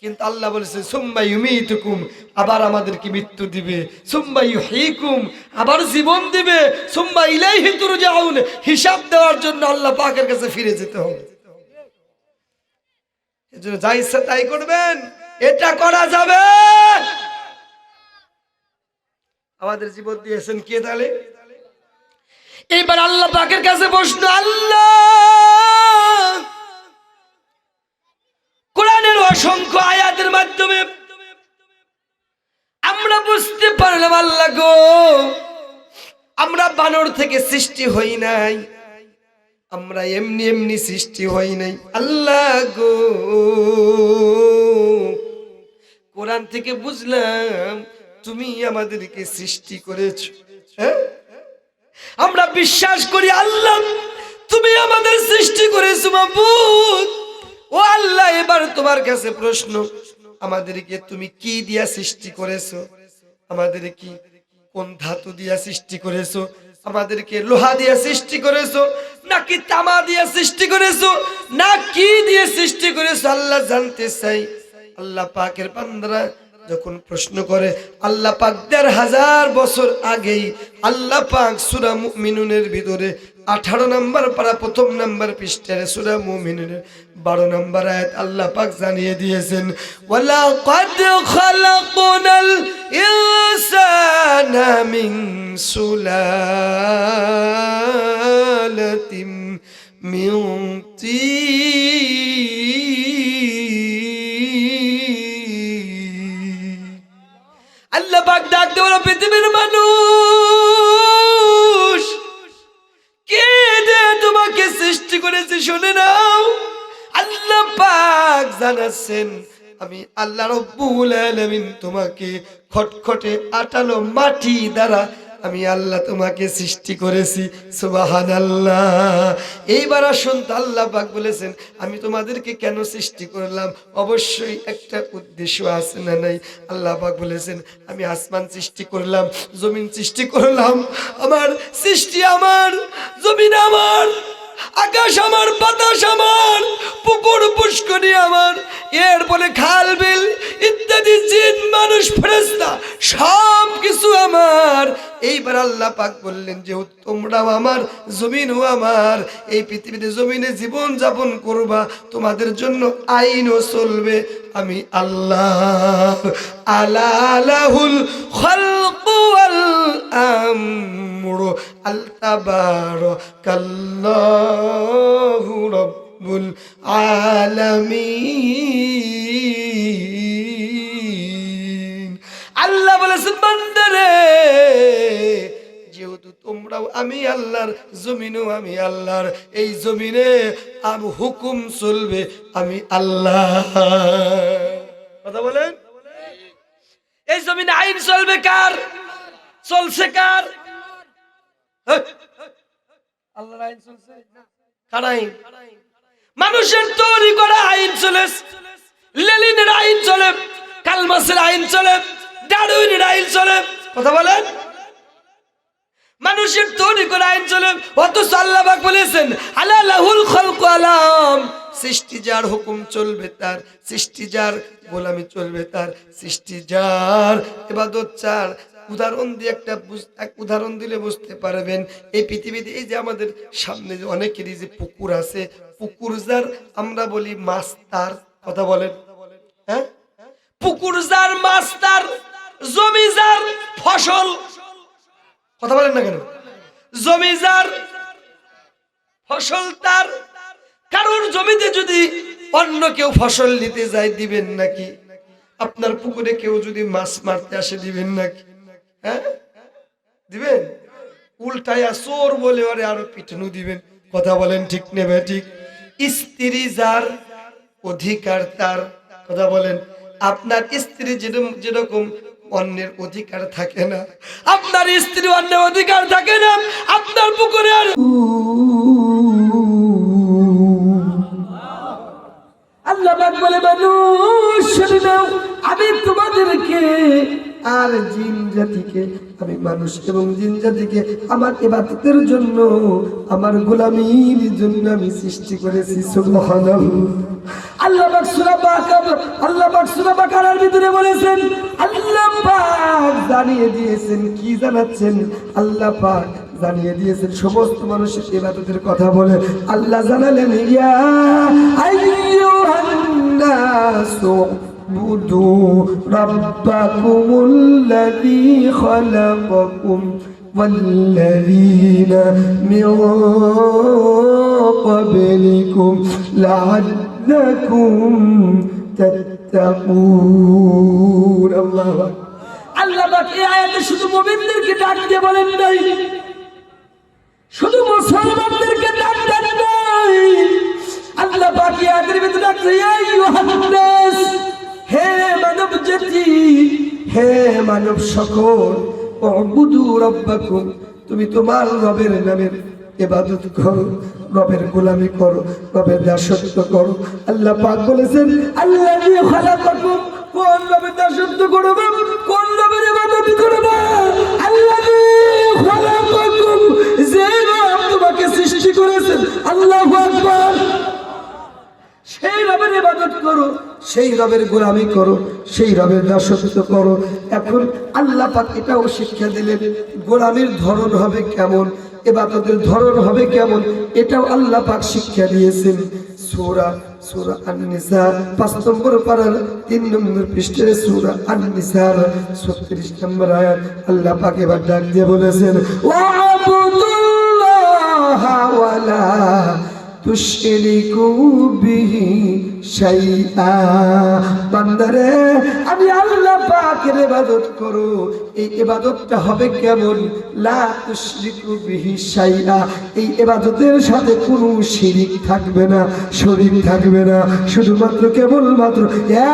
কিন্তু আল্লাহ বলেছে সুম্মা ইউমিতুকুম, আবার আমাদেরকে মৃত্যু দিবে, সুম্মা ইউহয়িকুম, আবার জীবন দিবে, সুম্মা ইলাইহি তুরজাউন, হিসাব দেওয়ার জন্য আল্লাহ পাকের কাছে ফিরে যেতে হবে। এজন্য যা ইচ্ছা তাই করবেন, এটা করা যাবে। আমাদের জীবন দিয়েছেন কে তাহলে? এবার আল্লাহ পাকের কাছে প্রশ্ন, আল্লাহ কোরআনের অসংখ্য আয়াতের মাধ্যমে আমরা বুঝতে পারলাম আল্লাহ গো, আমরা বানর থেকে সৃষ্টি হই নাই, আমরা এমনি এমনি সৃষ্টি হই নাই। আল্লাহ গো, কোরআন থেকে বুঝলাম তুমি আমাদেরকে সৃষ্টি করেছো। হ্যাঁ, আমরা বিশ্বাস করি আল্লাহ তুমি আমাদের সৃষ্টি করেছো মাবুদ। ও আল্লাহ, এবার তোমার কাছে প্রশ্ন, আমাদেরকে তুমি কি দিয়া সৃষ্টি করেছো? আমাদের কি কোন ধাতু দিয়া সৃষ্টি করেছো? আমাদেরকে লোহা দিয়া সৃষ্টি করেছো, নাকি তামা দিয়া সৃষ্টি করেছো, না কি দিয়ে সৃষ্টি করেছো? আল্লাহ জানতে চাই। আল্লাহ পাকের বান্দারা যখন প্রশ্ন করে, আল্লাহ পাক ১৫০০ বছর আগেই আল্লাহ পাক সূরা মুমিনুনের ভিতরে 18 নম্বর পারা ১ম নম্বর পৃষ্ঠার সূরা মুমিনুনের 12 নম্বর আয়াত আল্লাহ পাক জানিয়ে দিয়েছেন, ওয়ালাকাদ খালাকনাল ইনসানা মিন সুলালাতিন মিন তিন। আল্লাহ পাক ডাক দেওয়ার পৃথিবীর মানুষ, কে দে তোমাকে সৃষ্টি করেছে শুনে নাও। আল্লাহ পাক জানাচ্ছেন, আমি আল্লাহ রব্বুল আলামিন তোমাকে খটখটে আটালো মাটি দ্বারা আমি আল্লাহ তোমাকে সৃষ্টি করেছি। সুবহানাল্লাহ। এইবার আসুন, আল্লাহ পাক বলেছেন আমি তোমাদেরকে কেন সৃষ্টি করলাম? অবশ্যই একটা উদ্দেশ্য আছে না নাই? আল্লাহ পাক বলেছেন আমি আসমান সৃষ্টি করলাম, জমিন সৃষ্টি করলাম। আমার সৃষ্টি আমার, জমিন আমার, আকাশ আমার, বাতাস আমার, পুকুর পুষ্করী আমার, এর বলে খাল বিল ইত্যাদি জিন মানুষ ফেরেশতা সব কিছু আমার। এইবার আল্লাহ পাক বললেন যে তোমরাও আমার, জমিনও আমার, এই পৃথিবীতে জমিনে জীবন যাপন করবা, তোমাদের জন্য আইনও চলবে আমি আল্লাহ। আলাহুল খালকু ওয়াল আমরু আল-তাবারাকাল্লাহু রাব্বুল আলামিন। আল্লাহ বলেছেন বান্দারে, যেহেতু তোমরাও আমি আল্লাহর, জমিনও আমি আল্লাহর, এই জমিনে আমি হুকুম চলবে আমি আল্লাহ। কথা বলেন, এই জমিনে আইন চলবে কার? চলছে কার? আল্লাহর আইন চলছে। কার আইন? মানুষের তৈরি করা আইন চলে, লেনিনের আইন চলে, কালমাসের আইন চলে, ডারউইনের আইন চলে। কথা বলেন, মানুষের তৈরি করা আইন চলে। অথচ আল্লাহ পাক বলেছেন আলা লাহুল খালকু আলাম, সৃষ্টি যার হুকুম চলবে তার, সৃষ্টি যার গোলামি চলবে তার, সৃষ্টি যার ইবাদত চার। উদাহরণ দিয়ে এক উদাহরণ দিলে বুঝতে পারবেন। এই পৃথিবীতে এই যে আমাদের সামনে যে অনেকেরই যে পুকুর আছে, পুকুর যার আমরা বলি মাছ তার। কথা বলেন, হ্যাঁ, পুকুর যার মাছ তার, জমি যার ফসল। কথা বলেন না কেন? জমি যার ফসল তার। কারণ জমিতে যদি অন্য কেউ ফসল নিতে যায় দিবেন নাকি? আপনার পুকুরে কেউ যদি মাছ মারতে আসে দিবেন নাকি? হ্যাঁ, দিবেন? উল্টায়া চোর বলে ওরে আরো পিটনু দিবেন। কথা বলেন ঠিক নেবে ঠিক? স্ত্রী যার, অধিকার তার। কথা বলেন, আপনার স্ত্রী যেরকম অন্যের অধিকার থাকে না, আপনার স্ত্রী অন্যের অধিকার থাকে না। আপনার পুকুরে আর আল্লাহ পাক বলে মানুষ শুনে নাও, আমি তোমাদেরকে আর জিন জাতিকে, আমি মানুষ এবং জিন জাতিকে আমার ইবাদতের জন্য, আমার গোলামির জন্য আমি সৃষ্টি করেছি। সুবহানাল্লাহ। আল্লাহ পাক সূরা বাকারার ভিতরে বলেছেন, আল্লাহ পাক জানিয়ে দিয়েছেন, কি জানাচ্ছেন? আল্লাহ পাক জানিয়ে দিয়েছেন সমস্ত মানুষের ইবাদতের কথা বলে আল্লাহ জানালেন, ইয়া আইয়ুহান নাসু বুদু রাব্বাকুমুল্লাযী খালাকাকুম والذين من قبلكم لعلكم تتقون الله আল্লাহ পাক এই আয়াতে শুধু মুমিনদেরকে ডাক দিয়ে বলেন নাই, শুধু মুসলমানদেরকে ডাক দেন নাই, আল্লাহ পাক এই আয়াতের ভিতরে ডাকছে, ইয়া আইয়ুহান নাস, হে মানব জাতি, হে মানব সকল, উবুদু রাব্বাকুম, তুমি তোমার রবের নামের ইবাদত করো, রবের গোলামি করো, রবের দাসত্ব করো। আল্লাহ পাক বলেছেন, আল্লাযী খালাকাকুম, কোন রবের দাসত্ব করবে, কোন রবের ইবাদত করবে? আল্লাযী খালাকাকুম, যে রব তোমাকে সৃষ্টি করেছেন, আল্লাহু আকবার, সেই রবের ইবাদত করো, সেই রবের গোলামি করো, সেই রবের দাসত্ব করো। এখন আল্লাহ পাক এটাও শিক্ষা দিলেন, গোলামির ধরন হবে কেমন, ইবাদতের ধরন হবে কেমন, এটাও আল্লাহ পাক শিক্ষা দিয়েছেন। সূরা আন-নিসা 5 নম্বর পারার 3 নম্বর পৃষ্ঠার সূরা আন-নিসার 36 নম্বর আয়াত আল্লাহ পাক এবার ডাক দিয়ে বলেছেন, ওয়া'বুদুল্লাহা ওয়ালা তুশরিকু বিহি শাইআ, বান্দারে আমি আল্লাহ পাকের ইবাদত করো। এই ইবাদতটা হবে কেমন? লা তুশরিকু বিহি শাইআ, এই ইবাদতের সাথে কোনো শিরিক থাকবে না, শরীক থাকবে না, শুধুমাত্র কেবলমাত্র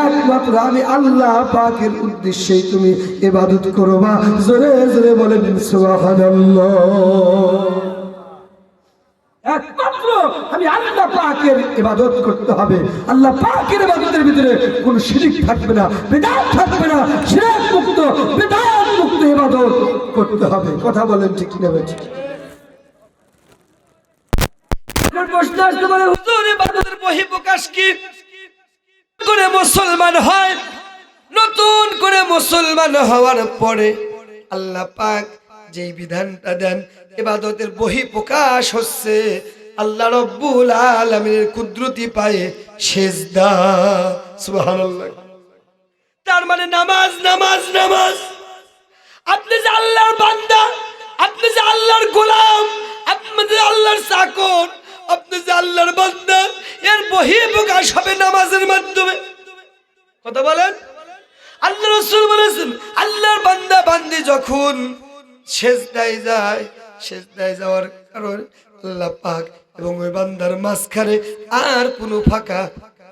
একমাত্র আমি আল্লাহ পাকের উদ্দেশ্যেই তুমি ইবাদত করবা। জোরে জোরে বলেন সুবহানাল্লাহ। একমাত্র আমি আল্লাহ পাকের ইবাদত করতে হবে, আল্লাহ পাকের ইবাদতের ভিতরে কোনো শিরক থাকবে না, বিদআত থাকবে না, শিরক মুক্ত বিদআত মুক্ত ইবাদত করতে হবে। কথা বলেন ঠিক না বেঠিক? এখন প্রশ্ন আসতে পারে, হুজুর ইবাদতের বহিঃপ্রকাশ কি করে মুসলমান হয়? নতুন করে মুসলমান হওয়ার পরে আল্লাহ পাক যেই বিধানটা দেন, ইবাদতের বহিঃপ্রকাশ হচ্ছে আল্লাহ রাব্বুল আলামিনের কুদরতি পায়ে সিজদা। সুবহানাল্লাহ। তার মানে নামাজ নামাজ নামাজ। আপনি যে আল্লাহর বান্দা, আপনি যে আল্লাহর গোলাম, আপনি যে আল্লাহর চাকর, আপনি যে আল্লাহর বান্দা, এর বহিঃপ্রকাশ হবে নামাজের মাধ্যমে। কথা বলেন। আল্লাহ রাসূল বলেছেন, আল্লাহর বান্দা বান্দি যখন সিজদায় যায়, সিজদায় যাওয়ার কারণে আল্লাহ পাক এবং ওই বান্দার মাঝখানে আর কোনো ফাঁকা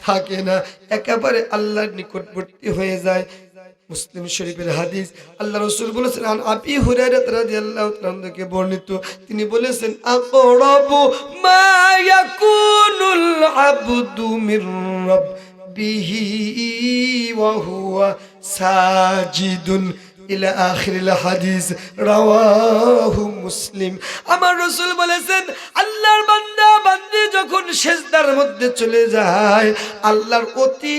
থাকে না, একেবারে আল্লাহর নিকটবর্তী হয়ে যায়। মুসলিম শরীফের হাদিস, আল্লাহ রাসূল বলেছেন, আন আবি হুরায়রা রাদিয়াল্লাহু তাআলা থেকে বর্ণিত, তিনি বলেছেন, আকরাবু মা ইয়াকুনুল আবদু মির রাব্বিহি ওয়া হুয়া সাজিদুন ইলা আখিরিল হাদিস, রাওয়াহু মুসলিম। আমার রাসূল বলেছেন, আল্লাহর বান্দা বান্দি যখন সিজদার মধ্যে চলে যায়, আল্লাহর অতি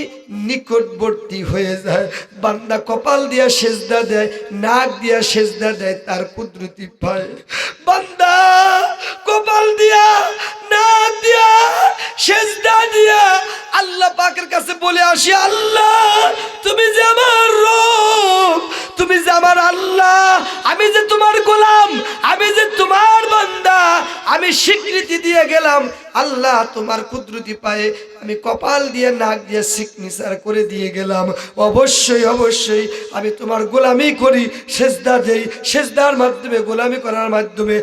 নিকটবর্তী হয়ে যায়। বান্দা কপাল দিয়া সিজদা দেয়, নাক দিয়া সিজদা দেয়, তার কুদরতি পায়। বান্দা কপাল দিয়া, নাক দিয়া, সিজদা দিয়া আল্লাহ পাকের কাছে বলে আসি, আল্লাহ তুমি যে আমার রব, তুমি যে আমার আল্লাহ, আমি যে তোমার গোলাম, আমি যে তোমার বান্দা, আমি স্বীকৃতি দিয়ে গেলাম আল্লাহ তোমার কুদরতি পায়ে আমি কপাল দিয়ে নাক দিয়ে সিগনেচার করে দিয়ে গেলাম, অবশ্যই অবশ্যই আমি তোমার গোলামি করি, সিজদা দেই, সিজদার মাধ্যমে গোলামি করার মাধ্যমে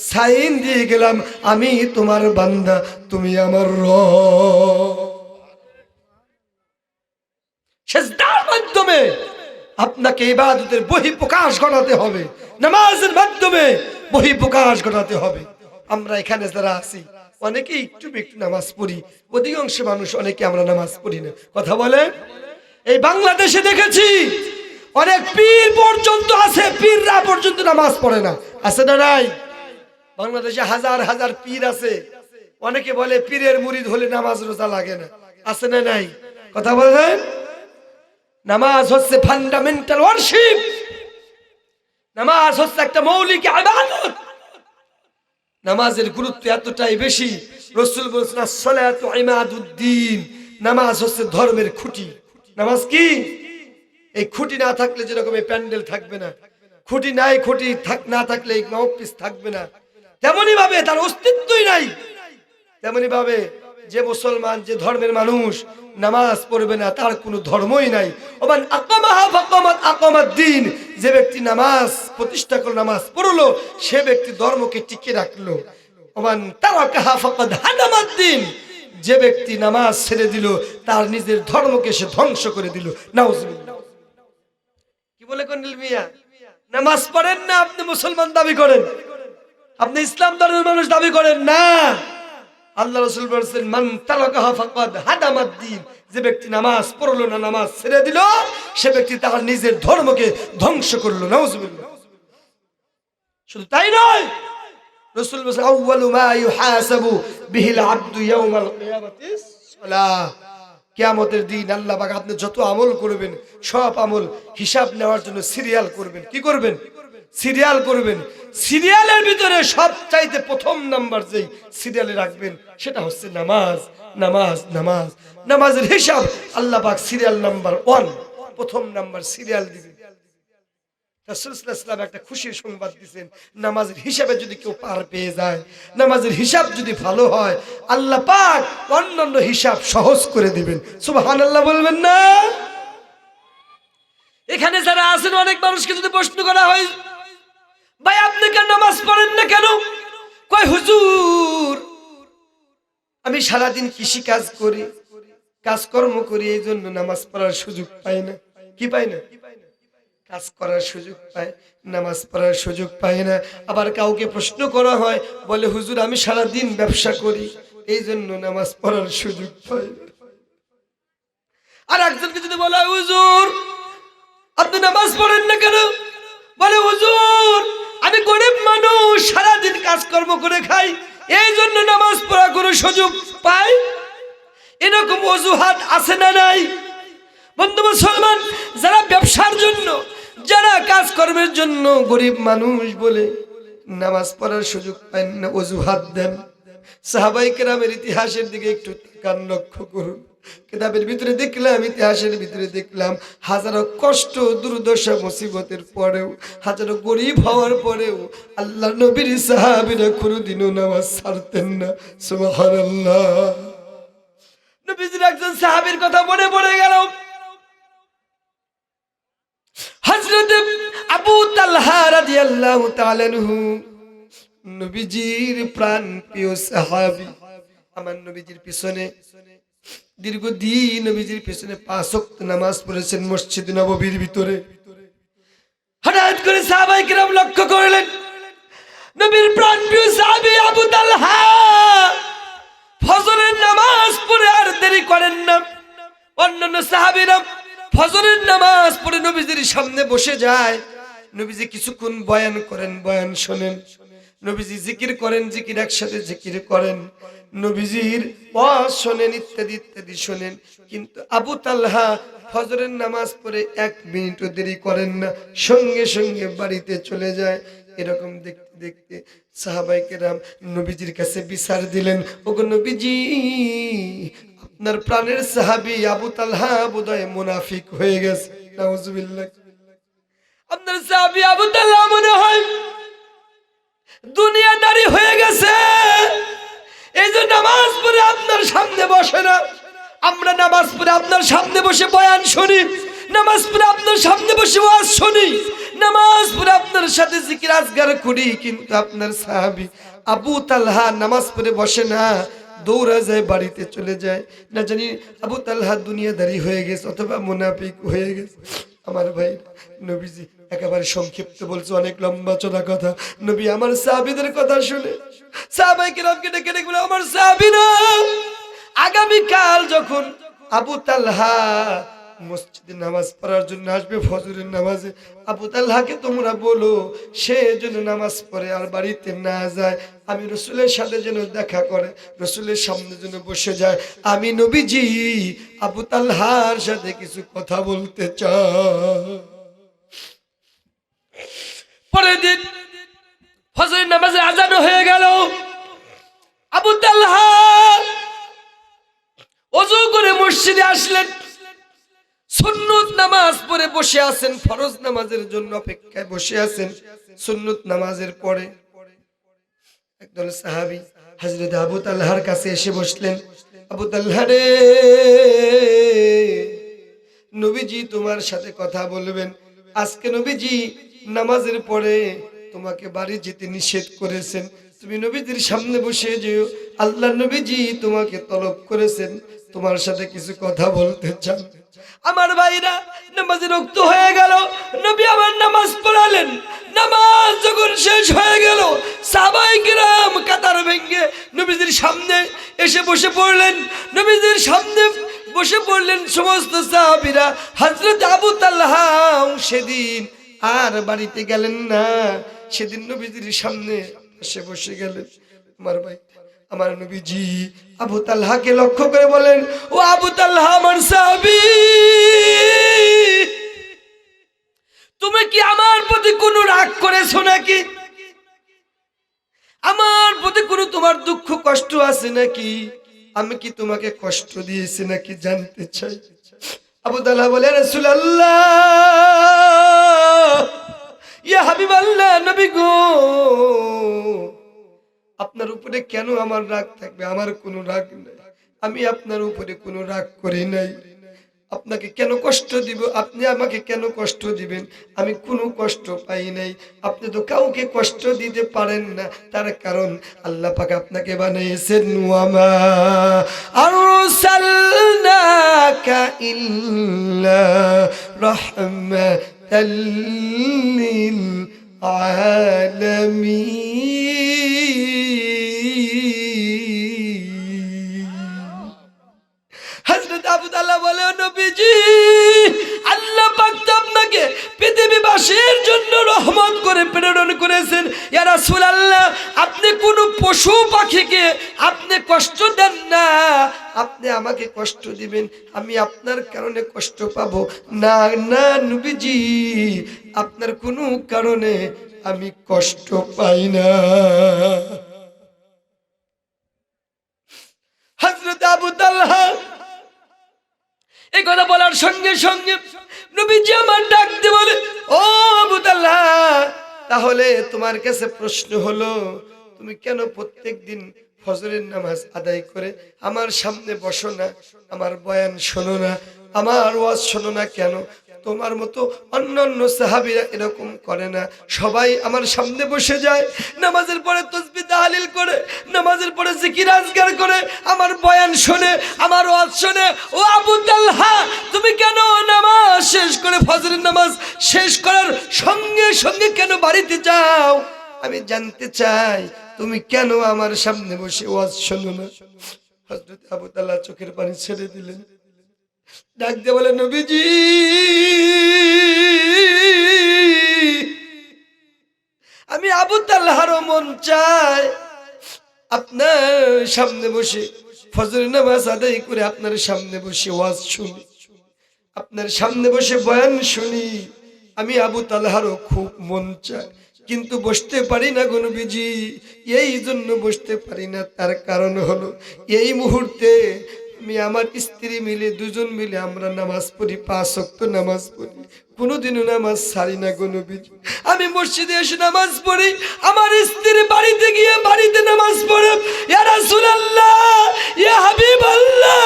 সাইন দিয়ে গেলাম আমি তোমার বান্দা, তুমি আমার রব। সিজদার মাধ্যমে আপনাকে ইবাদতের বহিঃপ্রকাশ ঘটাতে হবে, নামাজের মাধ্যমে বহিঃপ্রকাশ ঘটাতে হবে। আমরা এখানে যারা আছি অনেকেই একটু একটু নামাজ পড়ি, অধিকাংশ মানুষ অনেকে আমরা নামাজ পড়ি না। কথা বলে। এই বাংলাদেশে দেখেছি অনেক পীর পর্যন্ত আছে, পীররা পর্যন্ত নামাজ পড়ে না। আছে না নাই? বাংলাদেশে হাজার হাজার পীর আছে। অনেকে বলে পীরের মুরিদ হলে নামাজ রোজা লাগে না। আছে না নাই? কথা বলেন। নামাজ হচ্ছে ফান্ডামেন্টাল ওয়ারশিপ, নামাজ হচ্ছে একটা মৌলিক ইবাদত। নামাজের গুরুত্ব এতটাই বেশি, রাসূল বলেছেন as-salatu ইমাদুদ্দিন, নামাজ হচ্ছে ধর্মের খুঁটি। নামাজ কি? এই খুঁটি না থাকলে যেরকম এই প্যান্ডেল থাকবে না, খুঁটি নাই, খুঁটি না থাকলে এই মাহফিল থাকবে না, তেমনি ভাবে তার অস্তিত্বই নাই। তেমনি ভাবে যে মুসলমান, যে ধর্মের মানুষ নামাজ পড়বে না তার কোনো ধর্মই নাই। ওমান আকামাহা ফাকামাত আকামাদ্দিন, যে ব্যক্তি নামাজ প্রতিষ্ঠা করলো, নামাজ পড়লো, সে ব্যক্তি ধর্মকে টিকে রাখলো। ওমান তারাকাহা ফাকাদ হাদামাদ্দিন, যে ব্যক্তি নামাজ ছেড়ে দিল তার নিজের ধর্মকে সে ধ্বংস করে দিল। নাউজুবিল্লাহ। কি বলে কন্ডিল মিয়া? নামাজ পড়েন না আপনি মুসলমান দাবি করেন, আপনি ইসলাম ধর্মের মানুষ দাবি করেন না। আল্লাহ রাসূল বলেছেন মান তারাকাহা ফাকাদ হাদামাদ্দিন, যে ব্যক্তি নামাজ পড়লো না, নামাজ ছেড়ে দিল, সে ব্যক্তি তার নিজের ধর্মকে ধ্বংস করলো। নাউজুবিল্লাহ। শুধু তাই নয়, রাসূল বলেছেন আউয়ালু মা ইউহাসাবু বিহিল আবদু ইয়াউমাল কিয়ামাতিস সালাহ, কিয়ামতের দিন আল্লাহ পাক আপনি যত আমল করবেন সব আমল হিসাব নেওয়ার জন্য সিরিয়াল করবেন। কি করবেন? সিরিয়াল করবেন। সিরিয়ালের ভিতরে সবচাইতে প্রথম নাম্বার যেই সিরিয়ালে রাখবেন সেটা হচ্ছে নামাজ। নামাজ নামাজ নামাজের হিসাব আল্লাহ পাক সিরিয়াল নাম্বার 1, প্রথম নাম্বার সিরিয়াল দিবেন। রাসূল সাল্লাল্লাহু আলাইহি ওয়াসাল্লাম একটা খুশির সংবাদ দিবেন, নামাজের হিসাবে যদি কেউ পার পেয়ে যায়, নামাজের হিসাব যদি ভালো হয়, আল্লাহ পাক অন্যান্য হিসাব সহজ করে দিবেন। সুবহানাল্লাহ বলবেন না? এখানে যারা আছেন অনেক মানুষকে যদি প্রশ্ন করা হয়, ভাই আপনি কেন নামাজ পড়েন না কেন? কয় হুজুর আমি সারাদিন কৃষি কাজ করি, কাজকর্ম করি, এই জন্য নামাজ পড়ার সুযোগ পাই না। কি পাই না? কাজ করার সুযোগ পায়, নামাজ পড়ার সুযোগ পায় না। আবার কাউকে প্রশ্ন করা হয়, বলে হুজুর আমি সারাদিন ব্যবসা করি, এই জন্য নামাজ পড়ার সুযোগ পাই না। আর একজনকে যদি বলা হয় হুজুর আপনি নামাজ পড়েন না কেন? বলে হুজুর আমি গরিব মানুষ, সারাদিন কাজকর্ম করে খাই, এই জন্য নামাজ পড়া কোনো সুযোগ পাই। এরকম অজুহাত আছে না নাই? বন্ধু মুসলমান, যারা ব্যবসার জন্য, যারা কাজকর্মের জন্য গরিব মানুষ বলে নামাজ পড়ার সুযোগ পায় না, অজুহাত দেন। সাহাবায়ে কেরামের ইতিহাসের দিকে একটু কান লক্ষ্য করুন। কিতাবের ভিতরে দেখলাম, ইতিহাসের ভিতরে দেখলাম, হাজারো কষ্ট, দুর্দশা, মুসিবতের পরেও, হাজারো গরিব হওয়ার পরেও আল্লাহ নবীর সাহাবীরা কোনোদিনও নামাজ ছাড়তেন না। সুবহানাল্লাহ। নবীজির একজন সাহাবীর কথা মনে পড়ে গেল, হযরত আবু তালহা রাদিয়াল্লাহু তাআলা আনহু, নবীজির প্রাণ প্রিয় সাহাবী। আমার নবীজির পিছনে দীর্ঘদিন নবীজির পিছনে 5 ওয়াক্ত নামাজ পড়েছেন মসজিদ নববীর ভিতরে। হঠাৎ করে সাহাবায়ে কেরাম লক্ষ্য করলেন নবীর প্রাণপ্রিয় সাহাবী আবু তালহা ফজরের নামাজ পড়ে আর দেরি করেন না। অন্যান্য সাহাবীরা ফজরের নামাজ পড়ে নবীজির সামনে বসে যায়, নবীজি কিছুক্ষণ বয়ান করেন, বয়ান শোনেন, নবীজি জিকির করেন, জিকির একসাথে জিকির করেন, নবীজির ওয়াজ শোনেন, ইত্যাদি ইত্যাদি শোনেন। কিন্তু আবু তালহা ফজরের নামাজ পড়ে 1 মিনিটও দেরি করেন না, সঙ্গে সঙ্গে বাড়িতে চলে যায়। এরকম দেখতে দেখতে সাহাবায়ে কেরাম নবীজির কাছে বিচার দিলেন, ওগো নবীজি আপনার প্রাণের সাহাবী আবু তালহা বোধহয় মুনাফিক হয়ে গেছে। নাউজুবিল্লাহ। আপনার সাহাবী আবু তালহা মনে হয় দুনিয়াদারি হয়ে গেছে, এই যে নামাজ পড়ে আপনার সামনে বসে না। আমরা নামাজ পড়ে আপনার সামনে বসে বয়ান শুনি, নামাজ পড়ে আপনার সামনে বসে ওয়াজ শুনি, নামাজ পড়ে আপনার সাথে জিকির আজগার করি, কিন্তু আপনার সাহাবী আবু তালহা নামাজ পড়ে বসে না, দৌড়া যায়, বাড়িতে চলে যায়। না জানি আবু তালহা দুনিয়াদারি হয়ে গেছে অথবা মুনাফিক হয়ে গেছে। আমার ভাই, নবীজি একেবারে সংক্ষিপ্ত বলছে, অনেক লম্বা চড়া কথা। নবী আমার সাহাবীদের কথা শুনে সাহাবায়ে কেরামকে ডেকে ডেকে বলে, আমার সাহাবীরা আগামী কাল যখন আবু তালহা মসজিদে নামাজ পড়ার জন্য আসবে ফজরের নামাজে, আবু তালহাকে তোমরা বলো সে যেন নামাজ পড়ে আর বাড়িতে না যায়, আমি রসুলের সাথে যেন দেখা করে, রসুলের সামনে যেন বসে যায়। আমি নবীজি আবু তালহার সাথে কিছু কথা বলতে চাই। পরের দিন ফজরের নামাজে আজান হয়ে গেল। আবু তালহা ওযু করে মসজিদে আসলেন। সুন্নত নামাজ পড়ে বসে আছেন, ফরজ নামাজের জন্য অপেক্ষায় বসে আছেন। সুন্নত নামাজের পরে একদল সাহাবী হযরত আবু তালহার কাছে এসে বসলেন। আবু তালহা রে, নবীজি তোমার সাথে কথা বলবেন। আজকে নবীজি নামাজের পরে তোমাকে বাড়ি যেতে নিষেধ করেছেন, তুমি নবীজির সামনে বসে যেও, আল্লাহ নবীজি তোমাকে তলব করেছেন, তোমার সাথে কিছু কথা বলতে চান। আমার ভাইরা, নামাজের রক্ত হয়ে গেল, নবী আমার নামাজ পড়ালেন। নামাজ যখন শেষ হয়ে গেল, সাহাবায়ে কিরাম কাতার ভেঙে নবীজির সামনে এসে বসে পড়লেন। নবীজির সামনে বসে পড়লেন সমস্ত সাহাবীরা। হযরত আবু তালহা সেদিন আর বাড়িতে গেলেন না, সেদিন নবীজির সামনে এসে বসে গেলেন। আমার ভাই, আমার নবীজি আবু তালহাকে লক্ষ্য করে বলেন, ও আবু তালহা আমার সাহাবী, তুমি কি আমার প্রতি কোনো রাগ করেছো নাকি? আমার প্রতি কোনো তোমার দুঃখ কষ্ট আছে নাকি? আমি কি তোমাকে কষ্ট দিয়েছি নাকি জানতে চাই। আবু তালহা বলে, রাসূলুল্লাহ, ইয়া হাবিবাল্লাহ, নবী গো, আপনার উপরে কেন আমার রাগ থাকবে? আমার কোনো রাগ নাই, আমি আপনার উপরে কোনো রাগ করি নাই। আপনাকে কেন কষ্ট দিব? আপনি আমাকে কেন কষ্ট দিবেন? আমি কোনো কষ্ট পাই নাই। আপনি তো কাউকে কষ্ট দিতে পারেন না, তার কারণ আল্লাহ পাক আপনাকে বানিয়েছেন ওয়ামা আরসালনাকা ইল্লা রাহমাতাল লিল আলামিন। হযরত আবু তালহা বলে, নবীজি আল্লাহ পাক তো আপনাকে পৃথিবীবাসীর জন্য রহমত করে প্রেরণ করেছেন। ইয়া রাসূলুল্লাহ, আপনি কোন পশু পাখিকে আপনি কষ্ট দেন না, আপনি আমাকে কষ্ট দিবেন, আমি আপনার কারণে কষ্ট পাবো না। না নবীজি, আপনার কোনো কারণে আমি কষ্ট পাই না। হযরত আবু তালহা এই কথা বলার সঙ্গে সঙ্গে নবীজি আমার ডাক দিয়ে বলে, ও আবু তালহা, তাহলে তোমার কাছে প্রশ্ন হলো, তুমি কেন প্রত্যেকদিন ফজরের নামাজ আদায় করে আমার সামনে বসো না, আমার বয়ান শোনো না, আমার ওয়াজ শোনো না কেন? তোমার মতো অন্যান্য সাহাবীরা এরকম করে না, সবাই আমার সামনে বসে যায়, নামাজের পরে তাসবিহ তাহলিল করে, নামাজের পরে জিকির আজকার করে, আমার বয়ান শুনে, আমার ওয়াজ শুনে। ও আবু তালহা, তুমি কেন নামাজ শেষ করে, ফজরের নামাজ শেষ করার সঙ্গে সঙ্গে কেন বাড়িতে যাও? আমি জানতে চাই তুমি কেন আমার সামনে বসে ওয়াজ শোনো না? হযরত আবু তালহা চোখের পানি ছেড়ে দিলেন, ডাক দিয়ে বলে, নবীজি আমি আবু তালহারও মন চায় আপনার সামনে বসে ফজরের নামাজ আদায় করে আপনার সামনে বসে ওয়াজ শুনি, আপনার সামনে বসে বয়ান শুনি। আমি আবু তালহারও খুব মন চায়, কিন্তু বসতে পারি না গো নবীজি। এই জন্য বসতে পারি না, তার কারণ হলো এই মুহূর্তে আমি আমার স্ত্রী মিলে, দুজন মিলে আমরা নামাজ পড়ি, 5 ওয়াক্ত নামাজ পড়ি, কোনোদিনও নামাজ ছাড়ি না গো নবীজি। আমি মসজিদে এসে নামাজ পড়ি, আমার স্ত্রী বাড়িতে গিয়ে বাড়িতে নামাজ পড়ে। ইয়া রাসূলুল্লাহ, ইয়া হাবিবাল্লাহ,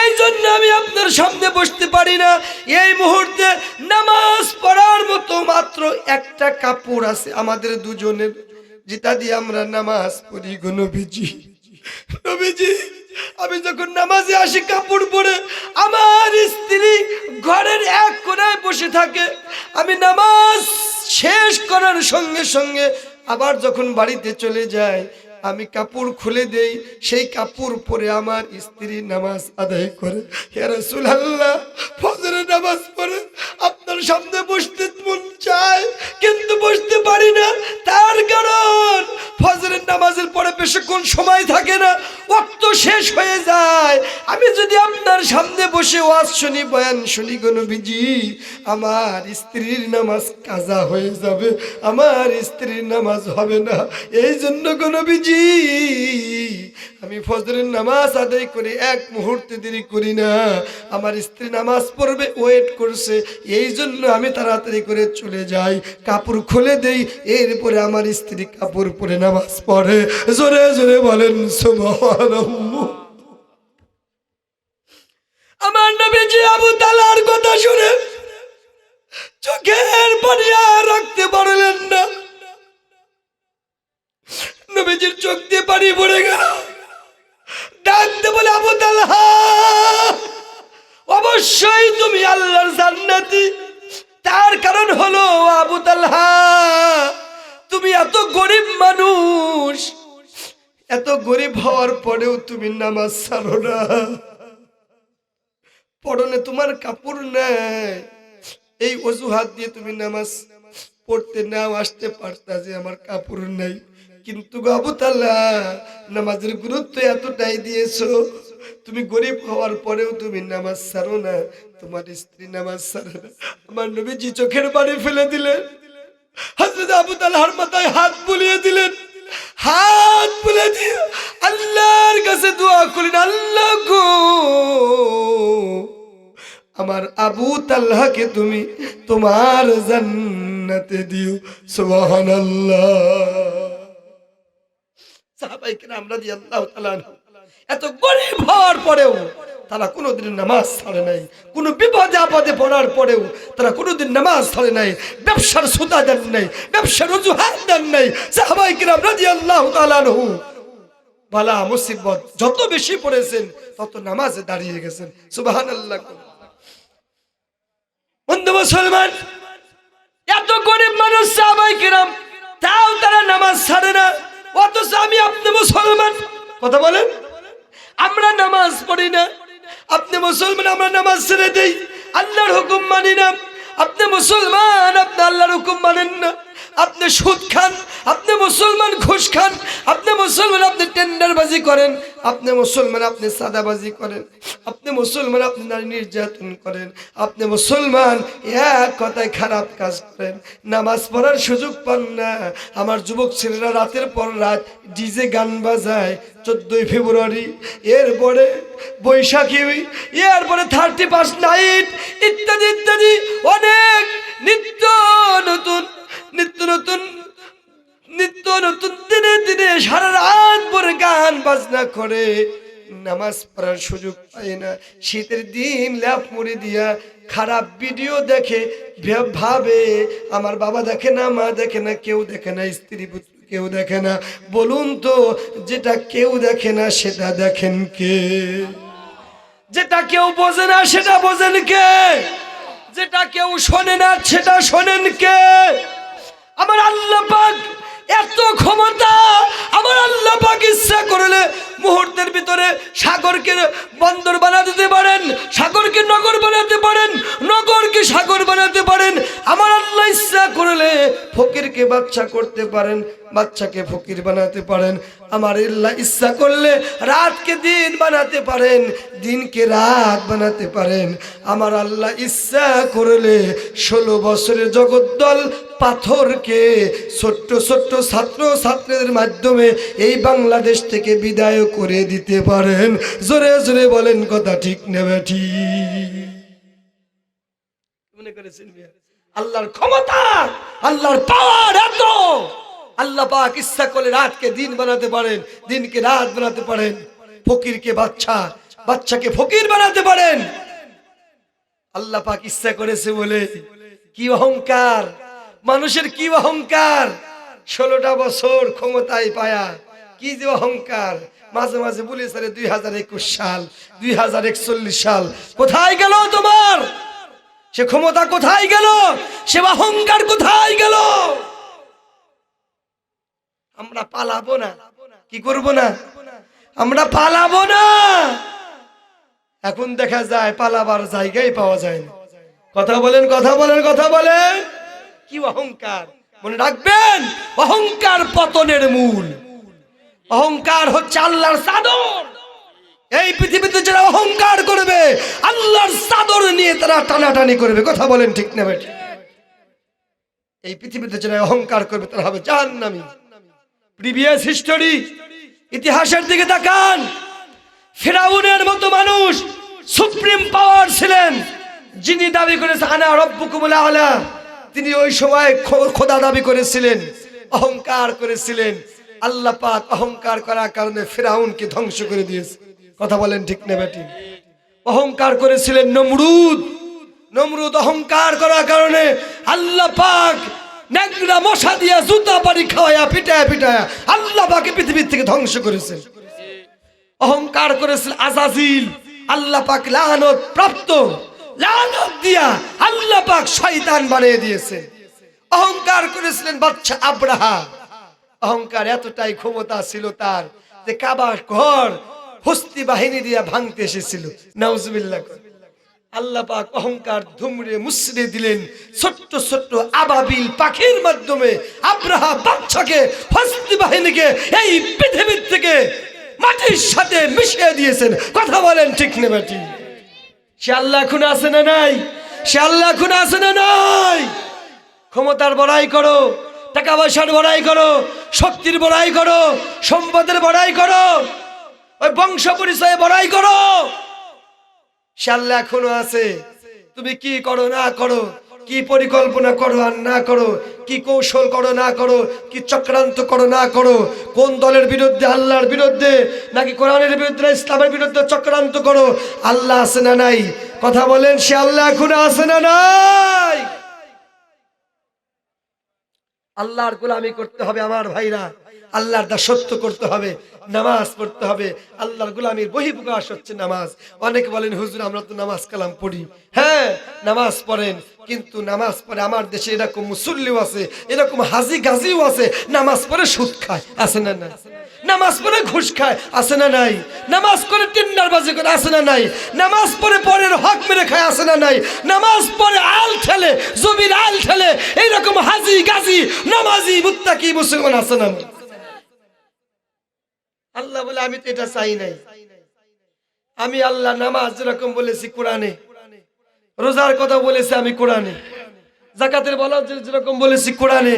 এই জন্য আমি আপনার সামনে বসতে পারি না। এই মুহূর্তে নামাজ পড়ার মতো মাত্র একটা কাপড় আছে আমাদের দুজনের, যেটা দিয়ে আমরা নামাজ পড়ি গো নবীজি। নবীজি, আমি যখন নামাজে আসি কাপড় পরে, আমার স্ত্রী ঘরের এক কোণায় বসে থাকে। আমি নামাজ শেষ করার সঙ্গে সঙ্গে আবার যখন বাড়িতে চলে যাই, আমি কাপড় খুলে দেই, সেই কাপড় পরে আমার স্ত্রী নামাজ আদায় করে। ইয়া রাসূলুল্লাহ, ফজরের নামাজ পড়ে আপনার সামনে বসতে মন চায়, কিন্তু বসতে পারি না। তার কারণ ফজরের নামাজের পরে বেশিক্ষণ সময় থাকে না, ওয়াক্ত শেষ হয়ে যায়। আমি যদি আপনার সামনে বসে ওয়াজ শুনি, বয়ান শুনি গো নবীজি, আমার স্ত্রীর নামাজ কাজা হয়ে যাবে, আমার স্ত্রীর নামাজ হবে না। এই জন্য গো নবীজি আমি ফজরের নামাজ আদায় করে এক মুহূর্তে দেরি করি না। আমার স্ত্রী নামাজ পড়বে, ওয়েট করছে, এই জন্য আমি তাড়াতাড়ি করে চলে যাই, কাপড় খুলে দেই, এরপরে আমার স্ত্রী কাপড় পরে নামাজ পড়ে। জোরে জোরে বলেন সুবহানাল্লাহ। আমার নবীজি আবু তালহার কথা শুনে চোখের পানি আর রাখতে পারলেন না। নবীজির চোখ দিয়ে পানি পড়ে গেল। ডাকতে বলে, আবু তালহা, অবশ্যই তুমি আল্লাহর জান্নাতি। তার কারণ হলো, আবু তালহা, তুমি এত গরিব মানুষ, এত গরিব হওয়ার পরেও তুমি নামাজ ছাড়ো না, পরনে তোমার কাপড় নেই, এই অজুহাত দিয়ে তুমি নামাজ পড়তে নাও আসতে পারতা যে আমার কাপড় নেই। কিন্তু আবু তালহা, নামাজের গুরুত্ব এতটাই দিয়েছো, তুমি গরিব হওয়ার পরেও তুমি নামাজ ছাড়ো না, তোমার স্ত্রী নামাজ ছাড়ে না। আমার নবীজি চোখের পানি ফেলে দিলেন। হযরত আবু তালহার মাথায় হাত বুলিয়ে দিলেন। হাত বুলিয়ে দিয়ে আল্লাহর কাছে দোয়া করলেন, আল্লাহ গো, আমার আবু তালহাকে তুমি তোমার জান্নাতে দিও। সুবহানাল্লাহ। সাহাবায়ে কেরাম রাদিয়াল্লাহু তাআলা এত গরিব হওয়ার পরেও তারা কোনোদিন নামাজ ছাড়ে নাই, কোনো বিপদে আপদে পড়ার পরেও তারা কোনোদিন নামাজ ছাড়ে নাই, ব্যবসার সুতা দেন নাই, ব্যবসার অজুহাত দেন নাই। সাহাবায়ে কেরাম রাদিয়াল্লাহু তাআলা আনহু বালা মুসিবত যত বেশি পড়েছেন তত নামাজে দাঁড়িয়ে গেছেন। সুবহানাল্লাহ। বন্ধু মুসলমান, এত গরিব মানুষ সাহাবায়ে কেরাম, তাও তারা নামাজ ছাড়ে না। অথচ আমি আপনি মুসলমান, কথা বলেন, আমরা নামাজ পড়ি না। আপনি মুসলমান, আমরা নামাজ ছেড়ে দেই, আল্লাহর হুকুম মানি না। আপনি মুসলমান, আপনি আল্লাহর হুকুম মানেন না। আপনি সুদ খান, আপনি মুসলমান ঘুষ খান, আপনি মুসলমান, আপনি টেন্ডারবাজি করেন, আপনি মুসলমান, আপনি সাদাবাজি করেন, আপনি মুসলমান, আপনি নারী নির্যাতন করেন, আপনি মুসলমান, এক কথায় খারাপ কাজ করেন, নামাজ পড়ার সুযোগ পান না। আমার যুবক ছেলেরা রাতের পর রাত ডিজে গান বাজায়। 14 ফেব্রুয়ারি, এরপরে বৈশাখী, এরপরে 31 নাইট, ইত্যাদি ইত্যাদি অনেক নিত্য নতুন দিনে দিনে সারা রাত ভরে গান বাজনা করে, নামাজ পড়ার সুযোগ পায় না। শীতের দিন ল্যাপ মুড়ি দিয়া খারাপ ভিডিও দেখে, ভাবে আমার বাবা দেখে না, মা দেখে না, কেউ দেখে না, স্ত্রী পুত্র কেউ দেখে না। বলুন তো, যেটা কেউ দেখে না সেটা দেখেন কে? যেটা কেউ বোঝে না সেটা বোঝেন কে? যেটা কেউ শোনে না সেটা শোনেন কে? আমার আল্লাহ পাক এত ক্ষমতা, আমার আল্লাহ পাক ইচ্ছা করলে মুহূর্তের ভিতরে সাগরকে বন্দর বানাতে দিতে পারেন, সাগরকে নগর বানাতে পারেন, নগরকে সাগর বানাতে পারেন। আমার আল্লাহ ইচ্ছা করলে ফকিরকে বাচ্চা করতে পারেন, বাচ্চাকে ফকির বানাতে পারেন। আমার আল্লাহ ইচ্ছা করলে রাতকে দিন বানাতে পারেন, দিনকে রাত বানাতে পারেন। আমার আল্লাহ ইচ্ছা করলে 16 বছরের জগদ্দল পাথরকে ছোট্ট ছোট্ট ছাত্র ছাত্রীদের মাধ্যমে এই বাংলাদেশ থেকে বিদায় করে দিতে পারেন। জোরে জোরে বলেন, কথা ঠিক নেবে ঠিক? মনে করেছেন আল্লাহর ক্ষমতা, আল্লাহর পাওয়ার এত, আল্লাহ পাক ইচ্ছা করলে রাতকে দিন বানাতে পারেন, দিনকে রাত বানাতে পারেন, ফকিরকে বাচ্চা, বাচ্চাকে ফকির বানাতে পারেন। আল্লাহ পাক ইচ্ছা করেছে বলে। কি অহংকার মানুষের, কি অহংকার! 16টা বছর ক্ষমতায় পায়া কি যে অহংকার! মাঝে মাঝে বলে স্যার 2021 সাল, 2041 সাল, কোথায় গেল তোমার সে ক্ষমতা? কোথায় গেল সে অহংকার? কোথায় গেল? আমরা পালাবো না, কি করব না? আমরা পালাবো না। এখন দেখা যায় পালাবার জায়গায় পাওয়া যায় না। কথা বলেন, কথা বলেন, কথা বলেন। কি অহংকার, মনে রাখবেন, অহংকার পতনের মূল। অহংকার হচ্ছে আল্লাহর চাদর। এই পৃথিবীতে যারা অহংকার করবে, আল্লাহর চাদর নিয়ে তারা টানাটানি করবে। কথা বলেন ঠিক না বেঠিক? এই পৃথিবীতে যারা অহংকার করবে তারা হবে জাহান্নামী। প্রিভিয়াস হিস্টোরি, ইতিহাসের দিকে তাকান। ফিরাউনের মতো মানুষ সুপ্রিম পাওয়ার ছিলেন, যিনি দাবি করেছে আনা রব্বুকুমুল আলা, তিনি ওই সময় খোদা দাবি করেছিলেন, অহংকার করেছিলেন। আল্লাহ পাক অহংকার করার কারণে ফিরাউনকে ধ্বংস করে দিয়েছে। কথা বলেন ঠিক না বেঠিক? অহংকার করেছিলেন নমরুদ। নমরুদ অহংকার করার কারণে আল্লাহ পাক নেংরা মশা দিয়া জুতা পানি খাওয়ায়া পিটায়া পিটায়া আল্লাহ পাকে পৃথিবীর থেকে ধ্বংস করেছেন। অহংকার করেছিল আজাজিল, আল্লাহ পাক লানত প্রাপ্ত, লানত দিয়া আল্লাহ পাক শয়তান বানিয়ে দিয়েছে। অহংকার করেছিলেন বাদশা আব্রাহা। অহংকার এতটাই ক্ষমতা ছিল তার যে কাবার ঘর হস্তি বাহিনী দিয়া ভাঙতে এসেছিল। নাউজুবিল্লাহ। আল্লাহ পাক অহংকার ধুমড়ে মুছড়ে দিলেন। ছোট্ট ছোট্ট আবাবিল পাখির মাধ্যমে আব্রাহা বাদশাকে, হস্তি বাহিনীকে এই পৃথিবীর থেকে মাটির সাথে মিশিয়ে দিয়েছেন। কথা বলেন ঠিক না বেটি? সে আল্লাহ এখন আছে না নাই? সে আল্লাহ এখন আছে না নাই? ক্ষমতার বড়াই করো, টাকা পয়সার বড়াই করো, শক্তির বড়াই করো, সম্পদের বড়াই করো, ওই বংশ পরিচয়ে বড়াই করো, সে আল্লাহ এখনো আছে। তুমি কি করো না করো, কি পরিকল্পনা করো আর না করো, কি কৌশল করো না করো, কি চক্রান্ত করো না করো, কোন দলের বিরুদ্ধে, আল্লাহর বিরুদ্ধে নাকি কোরআনের বিরুদ্ধে, ইসলামের বিরুদ্ধে চক্রান্ত করো, আল্লাহ আছে না নাই? কথা বলেন, সে আল্লাহ এখনো আছে না নাই? আল্লাহর গোলামি করতে হবে আমার ভাইরা, আল্লাহর দাসত্ব করতে হবে, নামাজ পড়তে হবে। আল্লাহর গোলামির বহিঃপ্রকাশ হচ্ছে নামাজ। অনেকে বলেন হুজুর আমরা তো নামাজ কালাম পড়ি। হ্যাঁ, নামাজ পড়েন, কিন্তু নামাজ পড়ে আমার দেশে এরকম মুসল্লিও আছে, এরকম হাজি গাজিও আছে, নামাজ পড়ে সুদ খায়, আছে না নাই? নামাজ পড়ে ঘুষ খায়, আছে না নাই? নামাজ পড়ে টেন্ডারবাজি করে, আছে না নাই? নামাজ পড়ে পরের হক মেরে খায়, আছে না নাই? নামাজ পড়ে আল ঠেলে, জমির আল ঠেলে, এইরকম হাজি গাজি নামাজি মুত্তাকি মুসলমান আছে না? আল্লাহ বলে আমি তো এটা চাই নাই। আমি আল্লাহ নামাজ যেরকম বলেছি কোরআনে, রোজার কথা বলেছি আমি কোরআনে, যাকাতের বলা যেরকম বলেছি কোরআনে,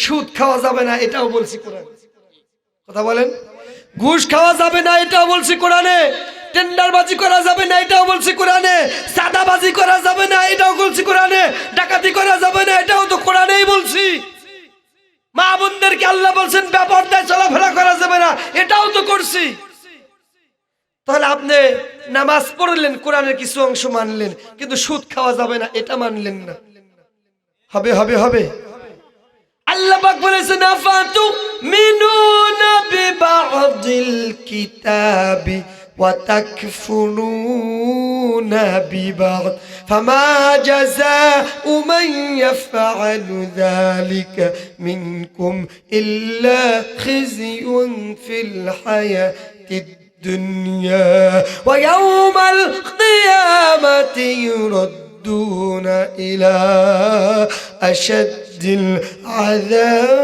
সুদ খাওয়া যাবে না এটাও বলছি কোরআনে। কথা বলেন, ঘুষ খাওয়া যাবে না এটাও বলছি কোরআনে, টেন্ডারবাজি করা যাবে না এটাও বলছি কোরআনে, সাদাবাজি করা যাবে না এটাও বলছি কোরআনে, ডাকাতি করা যাবে না এটাও তো কোরআনেই বলছি। মা বোনদেরকে আল্লাহ বলছেন বেপরদায় চলাফেরা করা যাবে না, এটাও তো করছি। তাহলে আপনি নামাজ পড়লেন, কোরআনের কিছু অংশ মানলেন, কিন্তু সুদ খাওয়া যাবে না এটা মানলেন না। হবে হবে হবে। আল্লাহ পাক বলেছেন আফাতু মিনুনা বিবাদিল কিতাবি ওয়া তাকফুরুনা বিবাদ ফামা জাযাউ মান ইয়াফআলু যালিকা মিনকুম ইল্লা খিzyun ফিল হায়াতিদ দুনিয়া ওয়া ইয়াওমাল কিয়ামাতি ইউরাদ্দুনা ইলা আশাদ্দিল আযাব।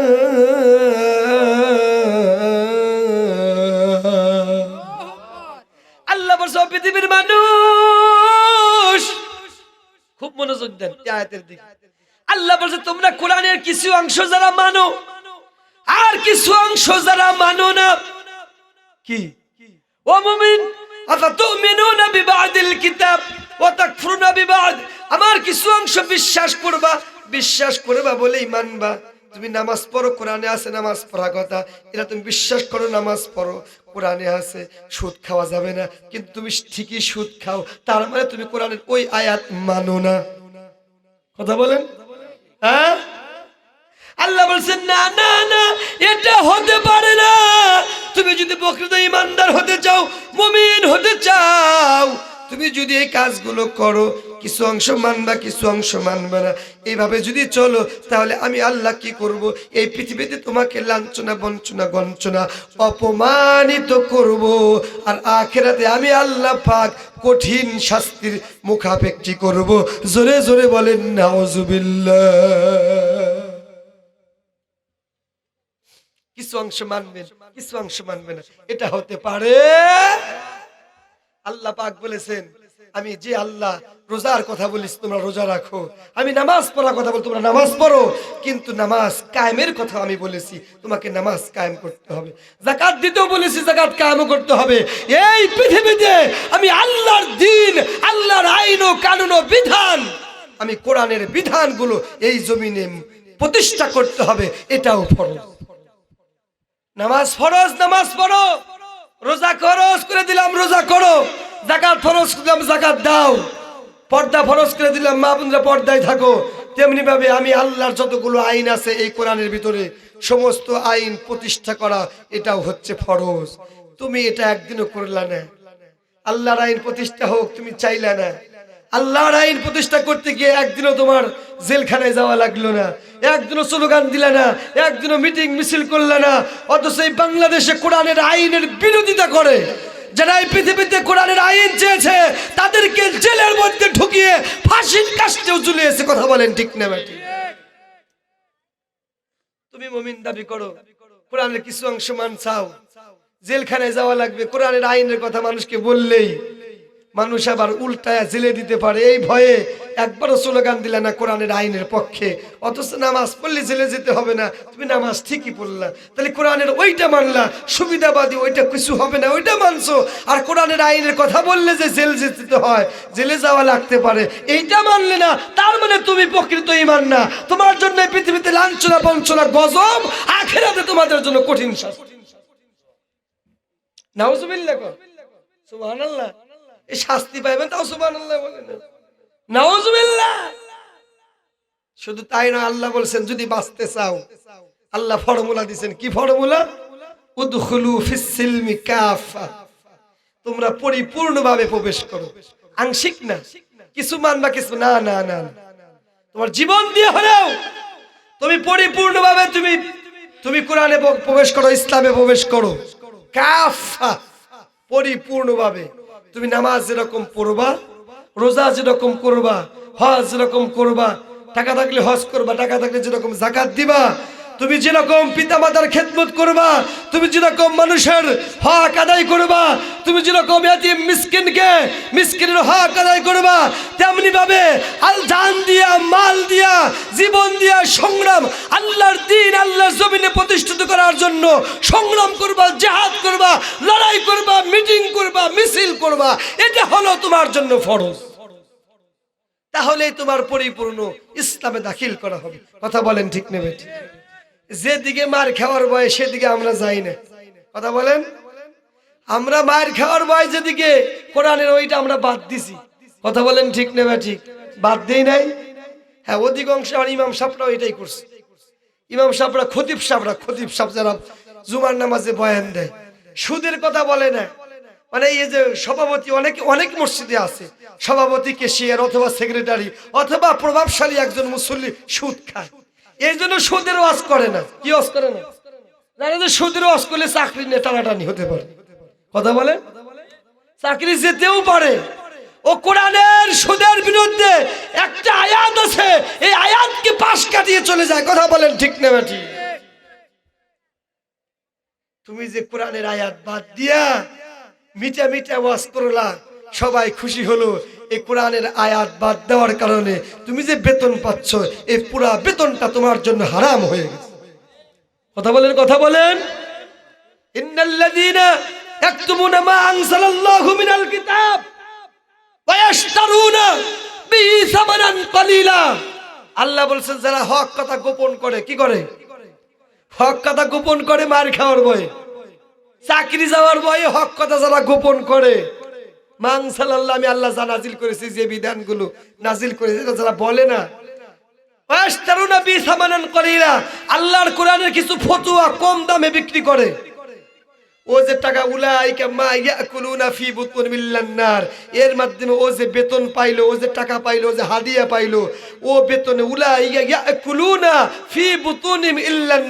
আল্লাহ বলছে পৃথিবীর মানুষ, খুব মনোযোগ দেন এই আয়াতের দিকে। আল্লাহ বলছে তোমরা কোরআনের কিছু অংশ যারা মানো আর কিছু অংশ যারা মানো না, কি ও মুমিন আফাতুমিনুনা বিবাদিল কিতাব ওয়া তাকফুরুনা বিবাদ, আমার কিছু অংশ বিশ্বাস করবা, বিশ্বাস করবা বলেই মানবা। তুমি নামাজ পড়ো, কোরআনে আছে নামাজ পড়া কথা, এটা তুমি বিশ্বাস করো, নামাজ পড়ো, কোরআনে আছে সুদ খাওয়া যাবে না, কিন্তু তুমি ঠিকই সুদ খাও, তার মানে তুমি কোরআনের ওই আয়াত মানো না। কথা বলেন, হ্যাঁ? আল্লাহ বলছেন না না না, এটা হতে পারে না। তুমি যদি প্রকৃত ইমানদার হতে চাও, মুমিন হতে চাও, তুমি যদি এই কাজগুলো করো, কিছু অংশ মানবা কিছু অংশ মানবে না, এইভাবে যদি চলো, তাহলে আমি আল্লাহ কি করব? এই পৃথিবীতে তোমাকে লাঞ্ছনা বঞ্চনা গঞ্চনা অপমানিত করব, আর আখিরাতে আমি আল্লাহ পাক কঠিন শাস্তির মুখাপেক্ষি করব। জোরে জোরে বলেন নাউজুবিল্লাহ। কিছু অংশ মানবেন, কিছু অংশ মানবে না, এটা হতে পারে। আল্লাহ পাক বলেছেন, আমি যে আল্লাহ রোজার কথা বলিস তোমরা রোজা রাখো, আমি নামাজ পড়ার কথা বল তোমরা নামাজ পড়ো, কিন্তু নামাজ কায়েমের কথা আমি বলেছি, তোমাকে নামাজ কায়েম করতে হবে। যাকাত দিতেও বলেছি, যাকাত কায়েমও করতে হবে। এই পৃথিবীতে আমি আল্লাহর দ্বীন, আল্লাহর আইন ও কানুন ও বিধান, আমি কোরআনের বিধানগুলো এই জমিনে প্রতিষ্ঠা করতে হবে, এটাও ফরজ। নামাজ ফরজ, নামাজ পড়ো। রোজা ফরজ করে দিলাম, রোজা করো। যাকাত ফরজ করে দিলাম, যাকাত দাও। পর্দা ফরজ করে দিলাম, মা বোনরা পর্দায় থাকো। তেমনি ভাবে আমি আল্লাহর যতগুলো আইন আছে এই কোরআনের ভিতরে, সমস্ত আইন প্রতিষ্ঠা করা, এটাও হচ্ছে ফরজ। তুমি এটা একদিনও করলা না। আল্লাহর আইন প্রতিষ্ঠা হোক তুমি চাইলা না। আল্লাহর আইন প্রতিষ্ঠা করতে গিয়ে একদিনও তোমার জেলখানায় যাওয়া লাগলো না, একদিনও স্লোগান দিলা না, একদিনও মিটিং মিছিল করলে না। অথচ এই বাংলাদেশে কোরআনের আইনের বিরোধিতা করে যারা এই পৃথিবীতে কোরআনের আইন চেয়েছে, তাদেরকে জেলের মধ্যে ঢুকিয়ে ফাঁসির কাস্টেও ঝুলিয়েছে। কথা বলেন ঠিক না বেঠিক? তুমি মুমিন দাবি করো, কোরআনের কিছু অংশ মানছাও, জেলখানায় যাওয়া লাগবে। কোরআনের আইনের কথা মানুষকে বললেই মানুষ আবার উল্টায় জেলে দিতে পারে, এই ভয়ে একবারও স্লোগান দিলে না কোরআনের আইনের পক্ষে। অথচ নামাজ পড়লে জেলে যেতে হবে না, তুমি নামাজ ঠিকই পড়লা, তাহলে কোরআনের ওইটা মানলা, সুবিধাবাদী ওইটা কিছু হবে না, ওইটা মানছো। আর কোরআনের আইনের কথা বললে যে জেল যেতে হয়, জেলে যাওয়া লাগতে পারে, এইটা মানলে না, তার মানে তুমি প্রকৃত ঈমান না। তোমার জন্য পৃথিবীতে লাঞ্ছনা বঞ্চনা গজব, আখিরাতে তোমাদের জন্য কঠিন শাস্তি। নাউজুবিল্লাহ, সুবহানাল্লাহ। এই শাস্তি পাইবেন, তাও সুবহানাল্লাহ বলেন, নাউজুবিল্লাহ। শুধু তাই না, আল্লাহ বলছেন যদি বাঁচতে চাও, আল্লাহ ফর্মুলা দিবেন। কি ফর্মুলা? উদখুলু ফিস সিলমি কাফা, তোমরা পরিপূর্ণভাবে প্রবেশ করো। আংশিক না, কিছু মানবা কিছু না, না না, তোমার জীবন দিয়ে হলেও তুমি পরিপূর্ণভাবে তুমি কোরআনে প্রবেশ করো, ইসলামে প্রবেশ করো। কাফা, পরিপূর্ণভাবে। তুমি নামাজ যেরকম পড়বা, রোজা যেরকম করবা, হজ যেরকম করবা, টাকা থাকলে হজ করবা, টাকা থাকলে যেরকম যাকাত দিবা, তুমি যেরকম পিতামাতার খেদমত করবা, তুমি যেরকম মানুষের হক আদায় করবা, তুমি যেরকম ইয়াতিম মিসকিনের হক আদায় করবা, তেমনি ভাবে আল জান দিয়া, মাল দিয়া, জীবন দিয়া সংগ্রাম, আল্লাহর দ্বীন আল্লাহর জমিনে প্রতিষ্ঠিত করার জন্য সংগ্রাম করবা, জিহাদ করবা, লড়াই করবা, মিটিং করবা, মিছিল করবা। এটা হলো তোমার জন্য ফরজ। তাহলেই তোমার পরিপূর্ণ ইসলামে দাখিল করা হবে। কথা বলেন ঠিক নেবে? যেদিকে মার খাওয়ার ভয় সেদিকে আমরা যাই না। কথা বলেন, আমরা মার খাওয়ার ভয় যেদিকে, কোরআনের ওইটা আমরা বাদ দিছি। কথা বলেন ঠিক নেবে? ঠিক বাদ দেই নাই। হ্যাঁ, অধিকাংশ আর ইমাম সাহেবরা এটাই করছে। ইমাম সাহেবরা, খতিব সাহেব যারা জুমার নামাজে বয়ান দেয়, সুদের কথা বলে না। মানে এই যে সভাপতি, অনেক মসজিদে আছে সভাপতি, কেশিয়ার অথবা সেক্রেটারি অথবা প্রভাবশালী একজন মুসল্লি সুদ খায়, এই জন্য সুদের ওয়াজ করে না। কি ওয়াজ করে না? জানে যে সুদের ওয়াজ করলে চাকরি নিয়ে টানাটানি হতে পারে। কথা বলে, চাকরি যেতেও পারে। ও কোরআনের সুদের বিরুদ্ধে একটা আয়াত আছে, এই আয়াতকে পাশ কাটিয়ে চলে যায়। কথা বলেন ঠিক না বেঠিক? তুমি যে কোরআনের আয়াত বাদ দিয়া মিটা মিটা ওয়াজ করলা, সবাই খুশি হলো। এই কোরআনের আয়াত বাদ দেওয়ার কারণে তুমি যে বেতন পাচ্ছ, এই পুরা বেতনটা তোমার জন্য হারাম হয়ে গেছে। কথা বলেন। ইন্নাল্লাযীনা ইয়াকতুমুনা মা আনজালাল্লাহু মিনাল কিতাব ওয়া ইয়াশতারুনা বিহি সামানান কালীলা। আল্লাহ বলছেন, যারা হক কথা গোপন করে, কি করে? হক কথা গোপন করে মার খাওয়ার ভয়ে, চাকরি যাওয়ার ভয়ে হক কথা যারা গোপন করে, মানসাল্লাহ, আমি আল্লাহ যা নাজিল করেছি, যে বিধানগুলো নাজিল করেছি, যারা বলে না, আল্লাহর কোরআনের কিছু ফতুয়া কম দামে বিক্রি করে, ও যে টাকা উলাইকা মা ইয়াকুলুনা ফি বুতুনিহিম নার, এর মাধ্যমে ও যে বেতন পাইলো, ও যে টাকা পাইলো, ও যে হাদিয়া পাইলো, ও বেতনে উলাইকা ইয়াকুলুনা ফি বুতুনিহিম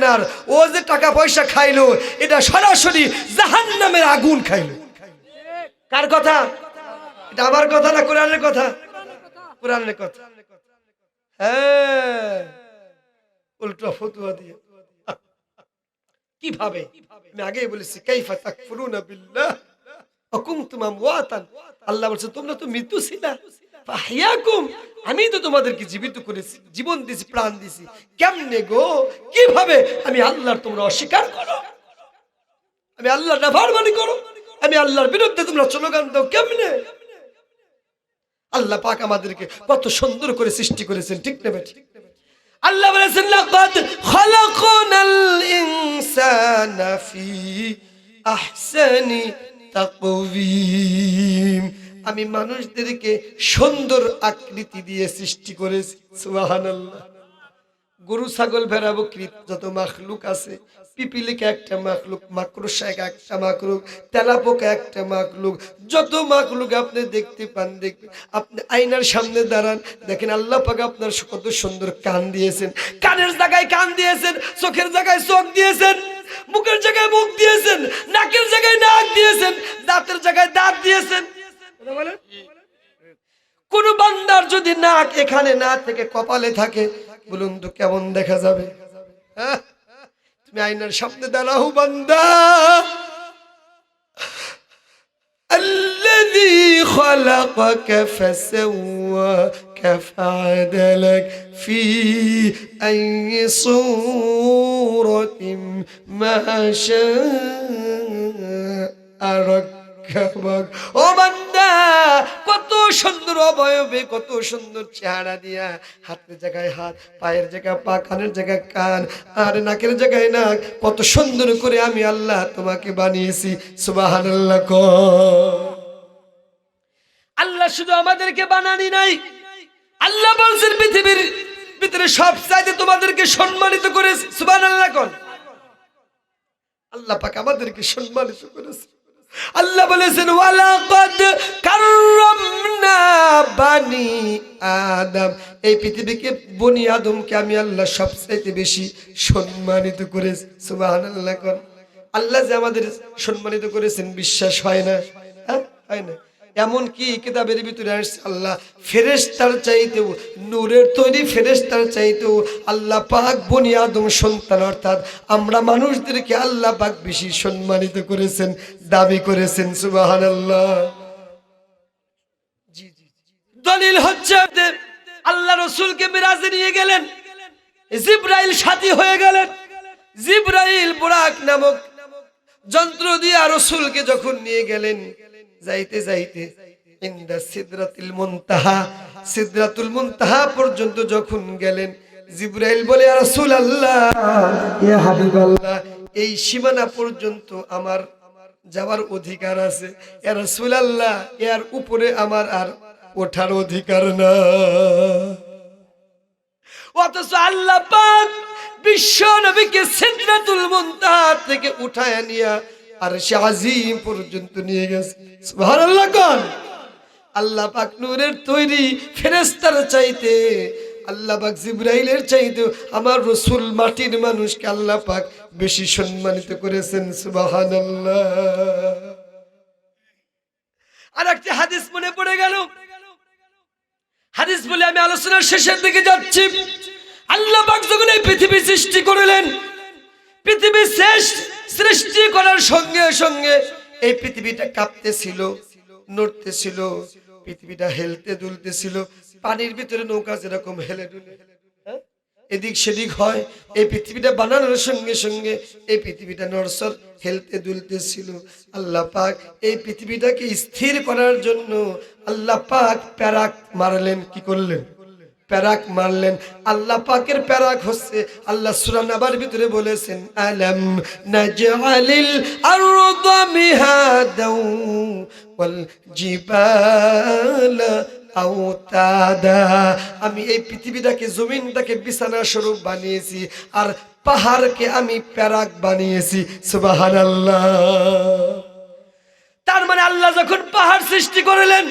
নার, ও যে টাকা পয়সা খাইলো এটা সরাসরি জাহান্নামের আগুন খাইলো। কার কথা? এটা আমার কথা না কোরআনের কথা? কোরআনের কথা। হ্যাঁ, উল্টো ফতোয়া দিয়ে কিভাবে? আমি আগেই বলেছি কাইফা তাকফুরুনা বিল্লাহ ওয়া কুনতুম আমওয়াতান। আল্লাহ বলেছে তোমরা তো মৃত্যু ছিলা, ফাহইয়াকুম, আমি তো তোমাদেরকে জীবিত করেছি, জীবন দিয়েছি, প্রাণ দিয়েছি। কেমনে গো, কিভাবে আমি আল্লাহর তোমরা অস্বীকার করো, আমি আল্লাহর নাফরমানি করো, আমি আল্লাহর বিরুদ্ধে তোমরা স্লোগান দাও, কেমনে? আল্লাহ পাক আমাদেরকে কত সুন্দর করে সৃষ্টি করেছেন, ঠিক না বেঠিক? আল্লাহ বলেছেন লাকাদ খালাকনাল ইনসানা ফি আহসানি তাকওয়িম, আমি মানুষদেরকে সুন্দর আকৃতি দিয়ে সৃষ্টি করেছি। সুবহানাল্লাহ। গরু ছাগল ভেড়া বকরি যত মাখলুক আছে, পিপিলিকা একটা মাখলুক, মাকড়সা একটা মাখলুক, তেলাপোকা একটা মাখলুক, যত মাখলুক আপনি দেখতে পান, দেখবেন আপনি আয়নার সামনে দাঁড়ান, দেখেন আল্লাহ পাক আপনার কত সুন্দর কান দিয়েছেন, কানের জায়গায় কান দিয়েছেন, চোখের জায়গায় চোখ দিয়েছেন, মুখের জায়গায় মুখ দিয়েছেন, নাকের জায়গায় নাক দিয়েছেন, দাঁতের জায়গায় দাঁত দিয়েছেন। কোন বান্দার যদি নাক এখানে না থেকে কপালে থাকে, বলুন তো কেমন দেখা যাবে? হ্যাঁ, তুমি আয়নার সামনে দাঁড়াও বান্দা, আল্লাযী খালাকাকা ফাসাওয়াকা ফাআদালাক ফি আইয়ি সূরাতিন মা শাআ রাক্কাবাক। ও বান্দা, কত সুন্দর অবয়বে, কত সুন্দর চেহারা দিয়া, হাতের জায়গায় হাত, পায়ের জায়গায় পা, কানের জায়গায় কান, আর নাকের জায়গায় নাক, কত সুন্দর করে আমি আল্লাহ তোমাকে বানিয়েছি। সুবহানাল্লাহ। আল্লাহ শুধু আমাদেরকে বানানি নাই, আল্লাহ বলছেন পৃথিবীর ভিতরে সব চাইতে তোমাদেরকে সম্মানিত করেছে। সুবহানাল্লাহ। আল্লাহ পাক আমাদেরকে সম্মানিত করেছে। আল্লাহ বলেছেন ওয়ালাকাদ কাররামনা বানি আদম, এই পৃথিবীকে বনি আদমকে আমি আল্লাহ সবচেয়ে বেশি সম্মানিত করেছি। সুবহানাল্লাহ। আল্লাহ যে আমাদের সম্মানিত করেছেন বিশ্বাস হয় না? হয় না? এমন কি কিতাবের ভিতরে আসছে আল্লাহ ফেরেশতার চাইতেও, নূরের তৈরি ফেরেশতার চাইতেও আল্লাহ পাক বনি আদম সন্তান অর্থাৎ আমরা মানুষদেরকে আল্লাহ পাক বেশি সম্মানিত করেছেন, দাবি করেছেন। সুবহানাল্লাহ। জি জি, দলিল হচ্ছে আল্লাহ রাসূলকে মিরাজে নিয়ে গেলেন, জিবরাইল সাথী হয়ে গেলেন। জিবরাইল বুরাক নামক যন্ত্র দিয়ে রাসূলকে যখন নিয়ে গেলেন, যাইতে যাইতে ইনদা সিদরাতুল মুনতাহা, সিদরাতুল মুনতাহা পর্যন্ত যখন গেলেন, জিবরাইল বলে ইয়া রাসূলুল্লাহ, ইয়া হাবিবাল্লাহ, এই সীমানা পর্যন্ত আমার যাওয়ার অধিকার আছে, ইয়া রাসূলুল্লাহ, এর উপরে আমার আর ওঠার অধিকার না। অথচ আল্লাহ পাক বিশ্ব নবীকে সিদরাতুল মুনতাহা থেকে উঠায় নিয়ে আরশে আজিম পর্যন্ত নিয়ে গেছে। সুবহানাল্লাহ। কোন আল্লাহ পাক নূরের তৈরি ফেরেশতার চাইতে, আল্লাহ পাক জিবরাইলের চাইতে আমার রাসূল মাটির মানুষকে আল্লাহ পাক বেশি সম্মানিত করেছেন। সুবহানাল্লাহ। আর একটা হাদিস মনে পড়ে গেল, হাদিস বলে আমি আলোচনার শেষের দিকে যাচ্ছি। আল্লাহ পাক যখন এই পৃথিবী সৃষ্টি করলেন, পৃথিবী সৃষ্টি করার সঙ্গে সঙ্গে এই পৃথিবীটা কাঁপতেছিল, নড়তেছিল, পৃথিবীটা হেলতে দুলতেছিল, পানির ভিতরে নৌকা যেরকম হেলে দুলে এদিক সেদিক হয়, এই পৃথিবীটা বানানোর সঙ্গে সঙ্গে এই পৃথিবীটা নড়চড় হেলতে দুলতেছিল। আল্লাহ পাক এই পৃথিবীটাকে স্থির করার জন্য আল্লাহ পাক প্যারাক মারলেন। কি করলেন? প্যারাক মারলেন। আল্লাহ পাকের প্যারাক হচ্ছে, আল্লাহ সূরা নাবার ভিতরে বলেছেন আলাম নাজআলিল আরদা মিহাদাও ওয়াল জিবালা আওতাদা, আমি এই পৃথিবীটাকে, জমিনটাকে বিছানা স্বরূপ বানিয়েছি, আর পাহাড়কে আমি প্যারাক বানিয়েছি। সুবহানাল্লাহ। তার মানে আল্লাহ যখন পাহাড় সৃষ্টি করলেন,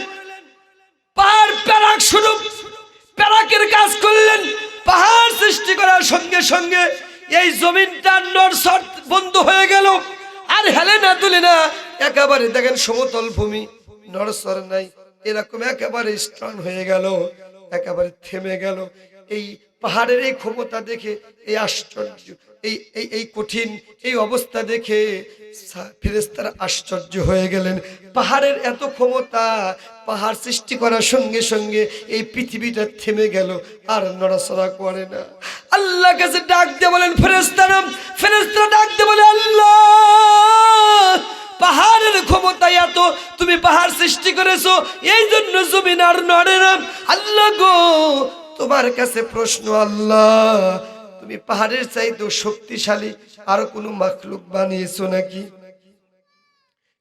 পাহাড় প্যারাক স্বরূপ প্যারাকের কাজ করলেন। পাহাড় সৃষ্টি করার সঙ্গে সঙ্গে এই জমিনটা নড়চড় বন্ধ হয়ে গেল, আর হেলে না দুলে না, একেবারে দেখেন সমতল ভূমি, নড়চড় নাই, এরকম একেবারে স্ট্রং হয়ে গেল, একেবারে থেমে গেল। এই পাহাড়ের এই ক্ষমতা দেখে, এই আশ্চর্য, এই এই এই কঠিন এই অবস্থা দেখে ফেরেশতারা আশ্চর্য হয়ে গেলেন। পাহাড়ের এত ক্ষমতা, পাহাড় সৃষ্টি করার সঙ্গে সঙ্গে এই পৃথিবীটা থেমে গেল, আর নড়াচড়া করে না। আল্লাহ কাছে ডাক দিয়ে বলেন ফেরেশতারা, ফেরেশতারা ডাক দিয়ে বলে আল্লাহ, পাহাড়ের ক্ষমতা এত, তুমি পাহাড় সৃষ্টি করেছো, এই জন্য জমিন আর নড়ে না। আল্লাহ গো, তোমার কাছে প্রশ্ন আল্লাহ, তুমি পাহাড়ের চাইতেও শক্তিশালী আর কোনো মাখলুক বানিয়েছো নাকি?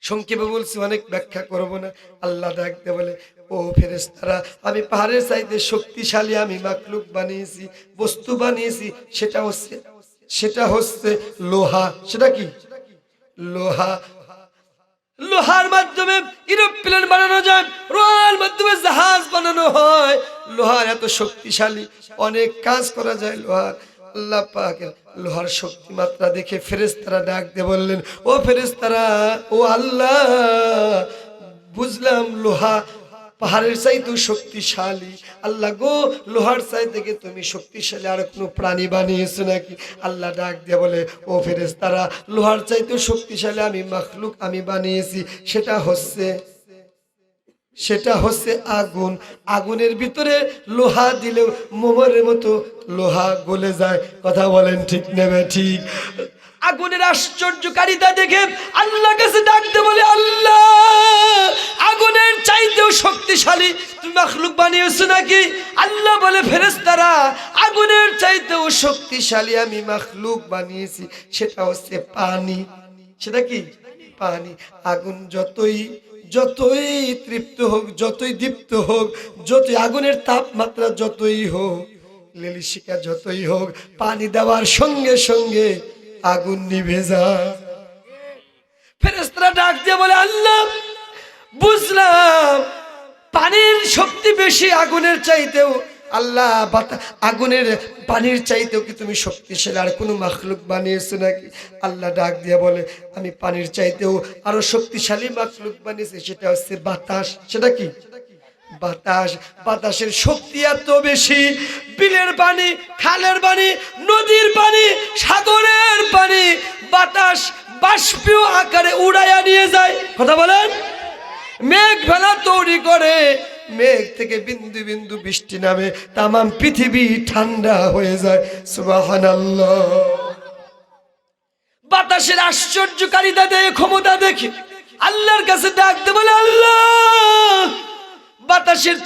সংক্ষেপে বলছি, অনেক ব্যাখ্যা করব না। আল্লাহ ডাকতে বলে, ও ফেরেশতারা, আমি পাহাড়ের চাইতে শক্তিশালী আমি মাখলুক বানিয়েছি, বস্তু বানিয়েছি। সেটা হচ্ছে লোহা। সেটা কি? লোহা। লোহার মাধ্যমে এরোপ্লেন বানানো যায়, লোহার মাধ্যমে জাহাজ বানানো হয়। লোহার এত শক্তিশালী, অনেক কাজ করা যায় লোহার। আল্লাহ পাকের লোহার শক্তি মাত্রা দেখে ফেরেশতারা ডাক দিয়ে বললেন, ও ফেরেশতারা, ও আল্লাহ, বুঝলাম লোহা পাহাড়ের চাইতেও শক্তিশালী। আল্লাহ গো, লোহার চাই থেকে তুমি শক্তিশালী আর কোনো প্রাণী বানিয়েছো নাকি? আল্লাহ ডাক দিয়ে বলে, ও ফেরেশতারা, লোহার চাইতেও শক্তিশালী আমি মাখলুক আমি বানিয়েছি। সেটা হচ্ছে আগুন। আগুনের ভিতরে লোহা দিলেও মোমের মতো লোহা গলে যায়। কথা বলেন ঠিক নেবে ঠিক? আগুনের আশ্চর্যকারিতা দেখে আল্লাহ কাছে ডাকতে বলে, আল্লাহ, আগুনের চাইতেও শক্তিশালী তুমি মাখলুক বানিয়েছো নাকি? আল্লাহ বলে, ফেরেশতারা, আগুনের চাইতেও শক্তিশালী আমি মাখলুক বানিয়েছি, সেটা হচ্ছে পানি। সেটা কি? পানি। আগুন যতই তৃপ্ত হোক, যতই দীপ্ত হোক, যতই আগুনের তাপমাত্রা যতই হোক, লিলিশিকা যতই হোক, পানি দেওয়ার সঙ্গে সঙ্গে আগুন নিভে যায়। ফেরেশতারা ডাক দিয়ে বলে, আল্লাহ, বুঝলাম পানির শক্তি বেশি আগুনের চাইতেও। আল্লাহ, আগুনের পানির চাইতেও কি তুমি শক্তিশালী আর কোনো মাখলুক বানিয়েছো নাকি? আল্লাহ ডাক দিয়ে বলে, আমি পানির চাইতেও আরো শক্তিশালী মাখলুক বানিয়েছি, সেটা হচ্ছে বাতাস। সেটা কি? বাতাস। বাতাসের শক্তি এত বেশি, বিলের পানি, খালের পানি, নদীর পানি, সাগরের পানি বাতাস বাষ্পীয় আকারে উড়াইয়া নিয়ে যায়। কথা বলেন? মেঘ ভেলা তৈরি করে, মেঘ থেকে বিন্দু বিন্দু বৃষ্টি নামে, তামাম পৃথিবী ঠান্ডা হয়ে যায়। সুবহানাল্লাহ। বাতাসের আশ্চর্যকারিতা দেখে, ক্ষমতা দেখে আল্লাহর কাছে ডাকতে বলে, আল্লাহ, বাতাসের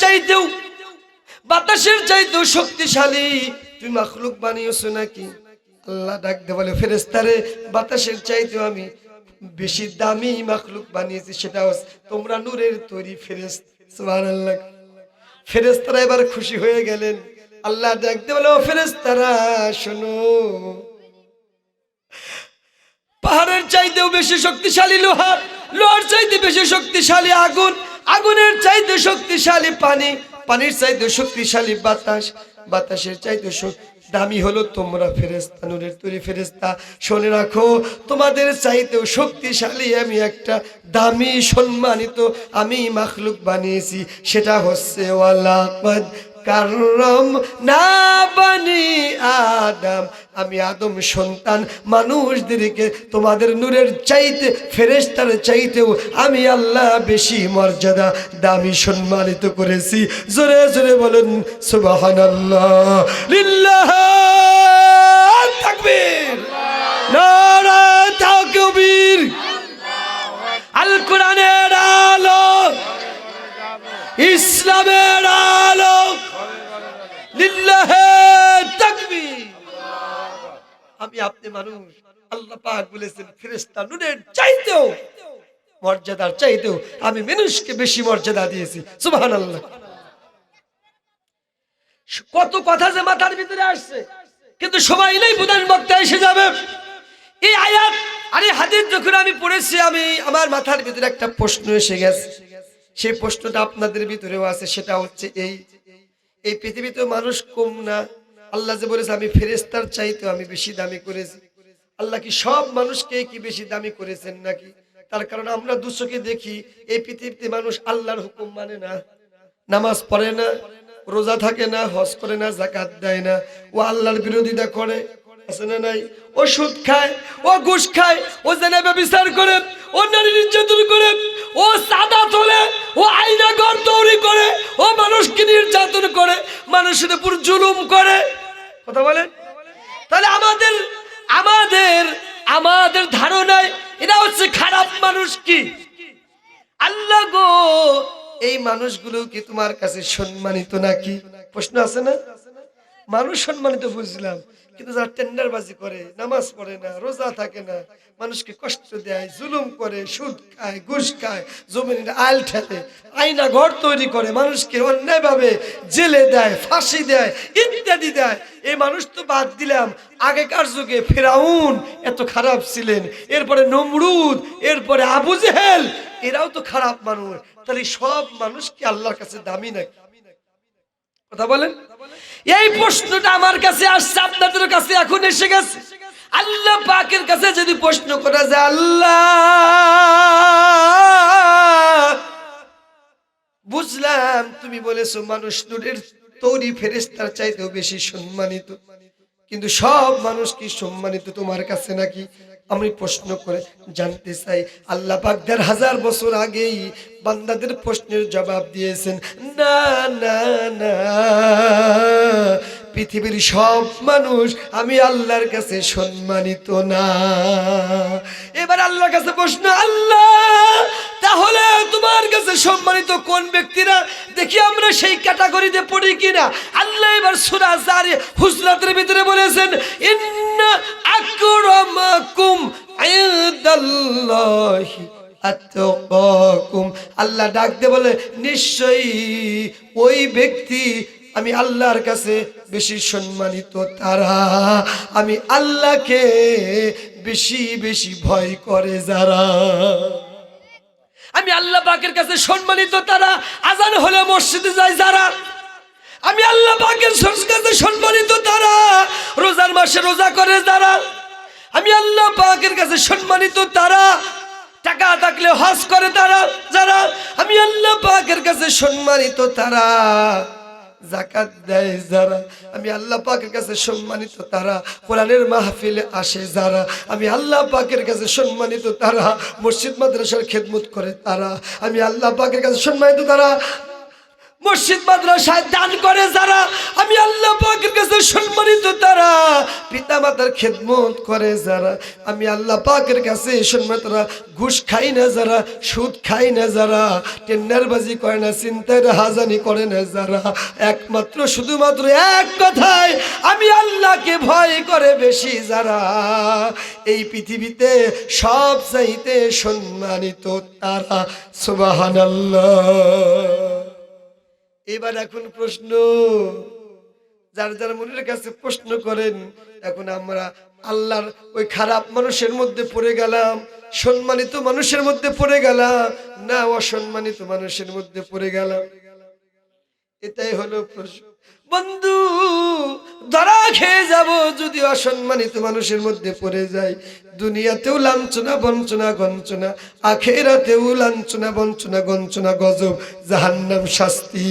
চাইতেও শক্তিশালী তুমি মাখলুক বানিয়েছো নাকি? আল্লাহ ডাকতে বলে, ফেরেশতারে, বাতাসের চাইতেও আমি বেশি দামি মাখলুক বানিয়েছি, সেটা তোমরা নূরের তৈরি ফেরেশতা। সুবহানাল্লাহ। ফেরেশতারা এবার খুশি হয়ে গেলেন। আল্লাহ ডাকতে বলে, ও ফেরেশতারা, শোনো, পাহাড়ের চাইতেও বেশি শক্তিশালী লোহা, লোহার চাইতে বেশি শক্তিশালী আগুন, আগুনের চাইতে শক্তিশালী পানি, পানির চাইতে শক্তিশালী বাতাস, বাতাসের চাইতে দামি হলো তোমরা ফেরেশতা, নূরের তৈরি ফেরেশতা। শুনে রাখো, তোমাদের চাইতেও শক্তিশালী আমি একটা দামি সম্মানিত আমি মাখলুক বানিয়েছি, সেটা হচ্ছে ওয়ালাকাদ কাররামনা বানি আদম। আমি আদম সন্তান মানুষদেরকে তোমাদের নূরের চাইতে, ফেরেশতার চাইতেও আমি আল্লাহ বেশি মর্যাদা, দামি, সম্মানিত করেছি। জোরে জোরে বলেন সুবহানাল্লাহ। লিল্লাহ তাকবীর, নারা তাকবীর। আল কোরআনের আলো, ইসলামের আলো, লিল্লাহ তাকবীর। আমি আপনি মানুষ, আল্লাহ পাক বলেছেন ফেরেশতা নূরের চাইতেও, মর্যাদার চাইতেও আমি মানুষকে বেশি মর্যাদা দিয়েছি। সুবহানাল্লাহ। কত কথা যে মাথার ভিতরে আসছে, কিন্তু সবাই নেই, প্রধান বক্তা এসে যাবে। এই আয়াত আরে হাদিস যখন আমি পড়েছি, আমি আমার মাথার ভিতরে একটা প্রশ্ন এসে গেছে। সেই প্রশ্নটা আপনাদের ভিতরেও আছে। সেটা হচ্ছে এই পৃথিবীতে মানুষ কম না। আল্লাহ যে বলেছে আমি ফেরেশতার চাইতে আমি বেশি দামি করেছি, আল্লাহ কি সব মানুষকে কি বেশি দামি করেছেন নাকি? তার কারণ আমরা দুচোখে দেখি এই পৃথিবীতে মানুষ আল্লাহর হুকুম মানে না, নামাজ পড়ে না, রোজা থাকে না, হজ করে না, যাকাত দেয় না, ও আল্লাহর বিরোধিতা করে, আছে না নাই? ও সুদ খায়, ও ঘুষ খায়, ও জেনা ব্যভিচার করে, ও নারী নির্যাতন করে, ও সাদা তোলে, ও আইনা ঘর তৈরি করে, ও মানুষকে নির্যাতন করে, মানুষের উপর জুলুম করে। কথা বলেন। তাহলে আমাদের আমাদের আমাদের ধারণায় এটা হচ্ছে খারাপ মানুষ। কি আল্লাহ গো, এই মানুষগুলো কি তোমার কাছে সম্মানিত নাকি? প্রশ্ন আছে না? মানুষ সম্মানিত বুঝলাম, কিন্তু যারা টেন্ডারবাজি করে, নামাজ পড়ে না, রোজা থাকে না, মানুষকে কষ্ট দেয়, জুলুম করে, সুদ খায়, ঘুষ খায়, জমির আইল ঠেলে, আয়না ঘর তৈরি করে, মানুষকে অন্যায়ভাবে জেলে দেয়, ফাঁসি দেয়, ইত্যাদি দেয়, এই মানুষ তো বাদ দিলাম। আগেকার যুগে ফেরাউন এত খারাপ ছিলেন, এরপরে নমরুদ, এরপরে আবু জেহেল, এরাও তো খারাপ মানুষ। তাহলে সব মানুষ কি আল্লাহর কাছে দামি নাকি? কথা বলেন। এই প্রশ্নটা আমার কাছে আসছে, আপনাদের কাছে এখন এসে গেছে। আল্লাহ পাকের কাছে যদি প্রশ্ন করা যায়, আল্লাহ বুঝলাম তুমি বলেছো মানুষ নূরের তৈরি ফেরেশতার চাইতেও বেশি সম্মানিত, কিন্তু সব মানুষ কি সম্মানিত তোমার কাছে নাকি? আমি প্রশ্ন করে জানতে চাই। আল্লাহ পাক ১,৫০০ বছর আগেই বান্দাদের প্রশ্নের জবাব দিয়েছেন, না না না, পৃথিবীর সব মানুষ আমি আল্লাহর কাছে সম্মানিত না। এবার আল্লাহর কাছে প্রশ্ন, আল্লাহ তাহলে তোমার কাছে সম্মানিত কোন ব্যক্তিরা? দেখি আমরা সেই ক্যাটাগরিতে পড়ি কিনা। আল্লাহ এবার সূরা হুজরাতের ভিতরে বলেছেন, ইন্না আকরামাকুম ইনদাল্লাহি আতকাকুম। আল্লাহ ডাক দিয়ে বলে, নিশ্চয়ই ওই ব্যক্তি আমি আল্লাহর কাছে বেশি সম্মানিত তারা, আমি আল্লাহকে বেশি বেশি ভয় করে যারা। আমি আল্লাহ পাকের কাছে সম্মানিত তারা, আজান হলে মসজিদে যায় যারা। আমি আল্লাহ পাকের কাছে সম্মানিত তারা, রোজার মাসে রোজা করে যারা। আমি আল্লাহ পাকের কাছে সম্মানিত তারা, টাকা থাকলে হজ করে তারা যারা। আমি আল্লাহ পাকের কাছে সম্মানিত তারা, যাকাত দেয় যারা। আমি আল্লাহ পাকের কাছে সম্মানিত তারা, কোরআনের মাহফিলে আসে যারা। আমি আল্লাহ পাকের কাছে সম্মানিত তারা, মসজিদ মাদ্রাসার খেদমত করে তারা। আমি আল্লাহ পাকের কাছে সম্মানিত তারা, মসজিদ মাদ্রাসায় দান করে যারা। আমি আল্লাহ পাকের কাছে সম্মানিত তারা, পিতা মাতার খেদমত করে যারা। আমি আল্লাহ পাকের কাছে সম্মানিত তারা, ঘুষ খাই না যারা, সুদ খাই না যারা, টেন্ডারবাজি করে না, চিন্তায় হাজানি করে না যারা, একমাত্র শুধুমাত্র এক কথায় আমি আল্লাহকে ভয় করে বেশি যারা, এই পৃথিবীতে সব চাইতে সম্মানিত তারা। সুবহানাল্লাহ। এবার এখন প্রশ্ন, যার যার মনের কাছে প্রশ্ন করেন। এখন আমরা আল্লাহর ওই খারাপ মানুষের মধ্যে পড়ে গেলাম, সম্মানিত মানুষের মধ্যে পড়ে গেলাম, না অসম্মানিত মানুষের মধ্যে পড়ে গেলাম? এটাই হলো প্রশ্ন। বন্ধু, ধরা খেয়ে যাব যদি অসম্মানিত মানুষের মধ্যে পড়ে যায়। দুনিয়াতেও লাঞ্ছনা বঞ্চনা গঞ্চনা, আখেরাতেও লাঞ্ছনা বঞ্চনা গঞ্চনা, গজব জাহান্নাম শাস্তি।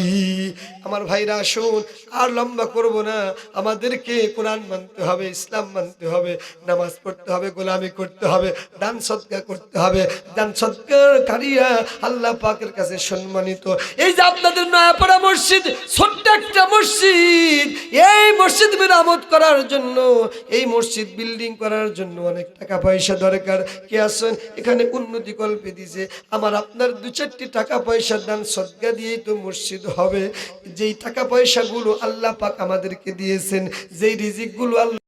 আমার ভাইরা আসুন, আর লম্বা করব না। আমাদেরকে কোরআন মানতে হবে, ইসলাম মানতে হবে, নামাজ পড়তে হবে, গোলামি করতে হবে, দান সদকা করতে হবে। দান সদকাকারীরা আল্লাহ পাকের কাছে সম্মানিত। এই যে আপনাদের নয়াপাড়া মসজিদ, ছোট্ট একটা মসজিদ, এই মসজিদ মেরামত করার জন্য, এই মসজিদ বিল্ডিং করার জন্য অনেক টাকা পয়সা দরকার। কে আছেন এখানে উন্নতি কল্পে দিছে? আমার আপনার ২-৪টি টাকা পয়সা দান সদকা দিয়েই তো মসজিদ হবে। যেই টাকা পয়সাগুলো আল্লাহ পাক আমাদেরকে দিয়েছেন, যেই রিজিকগুলো আল্লাহ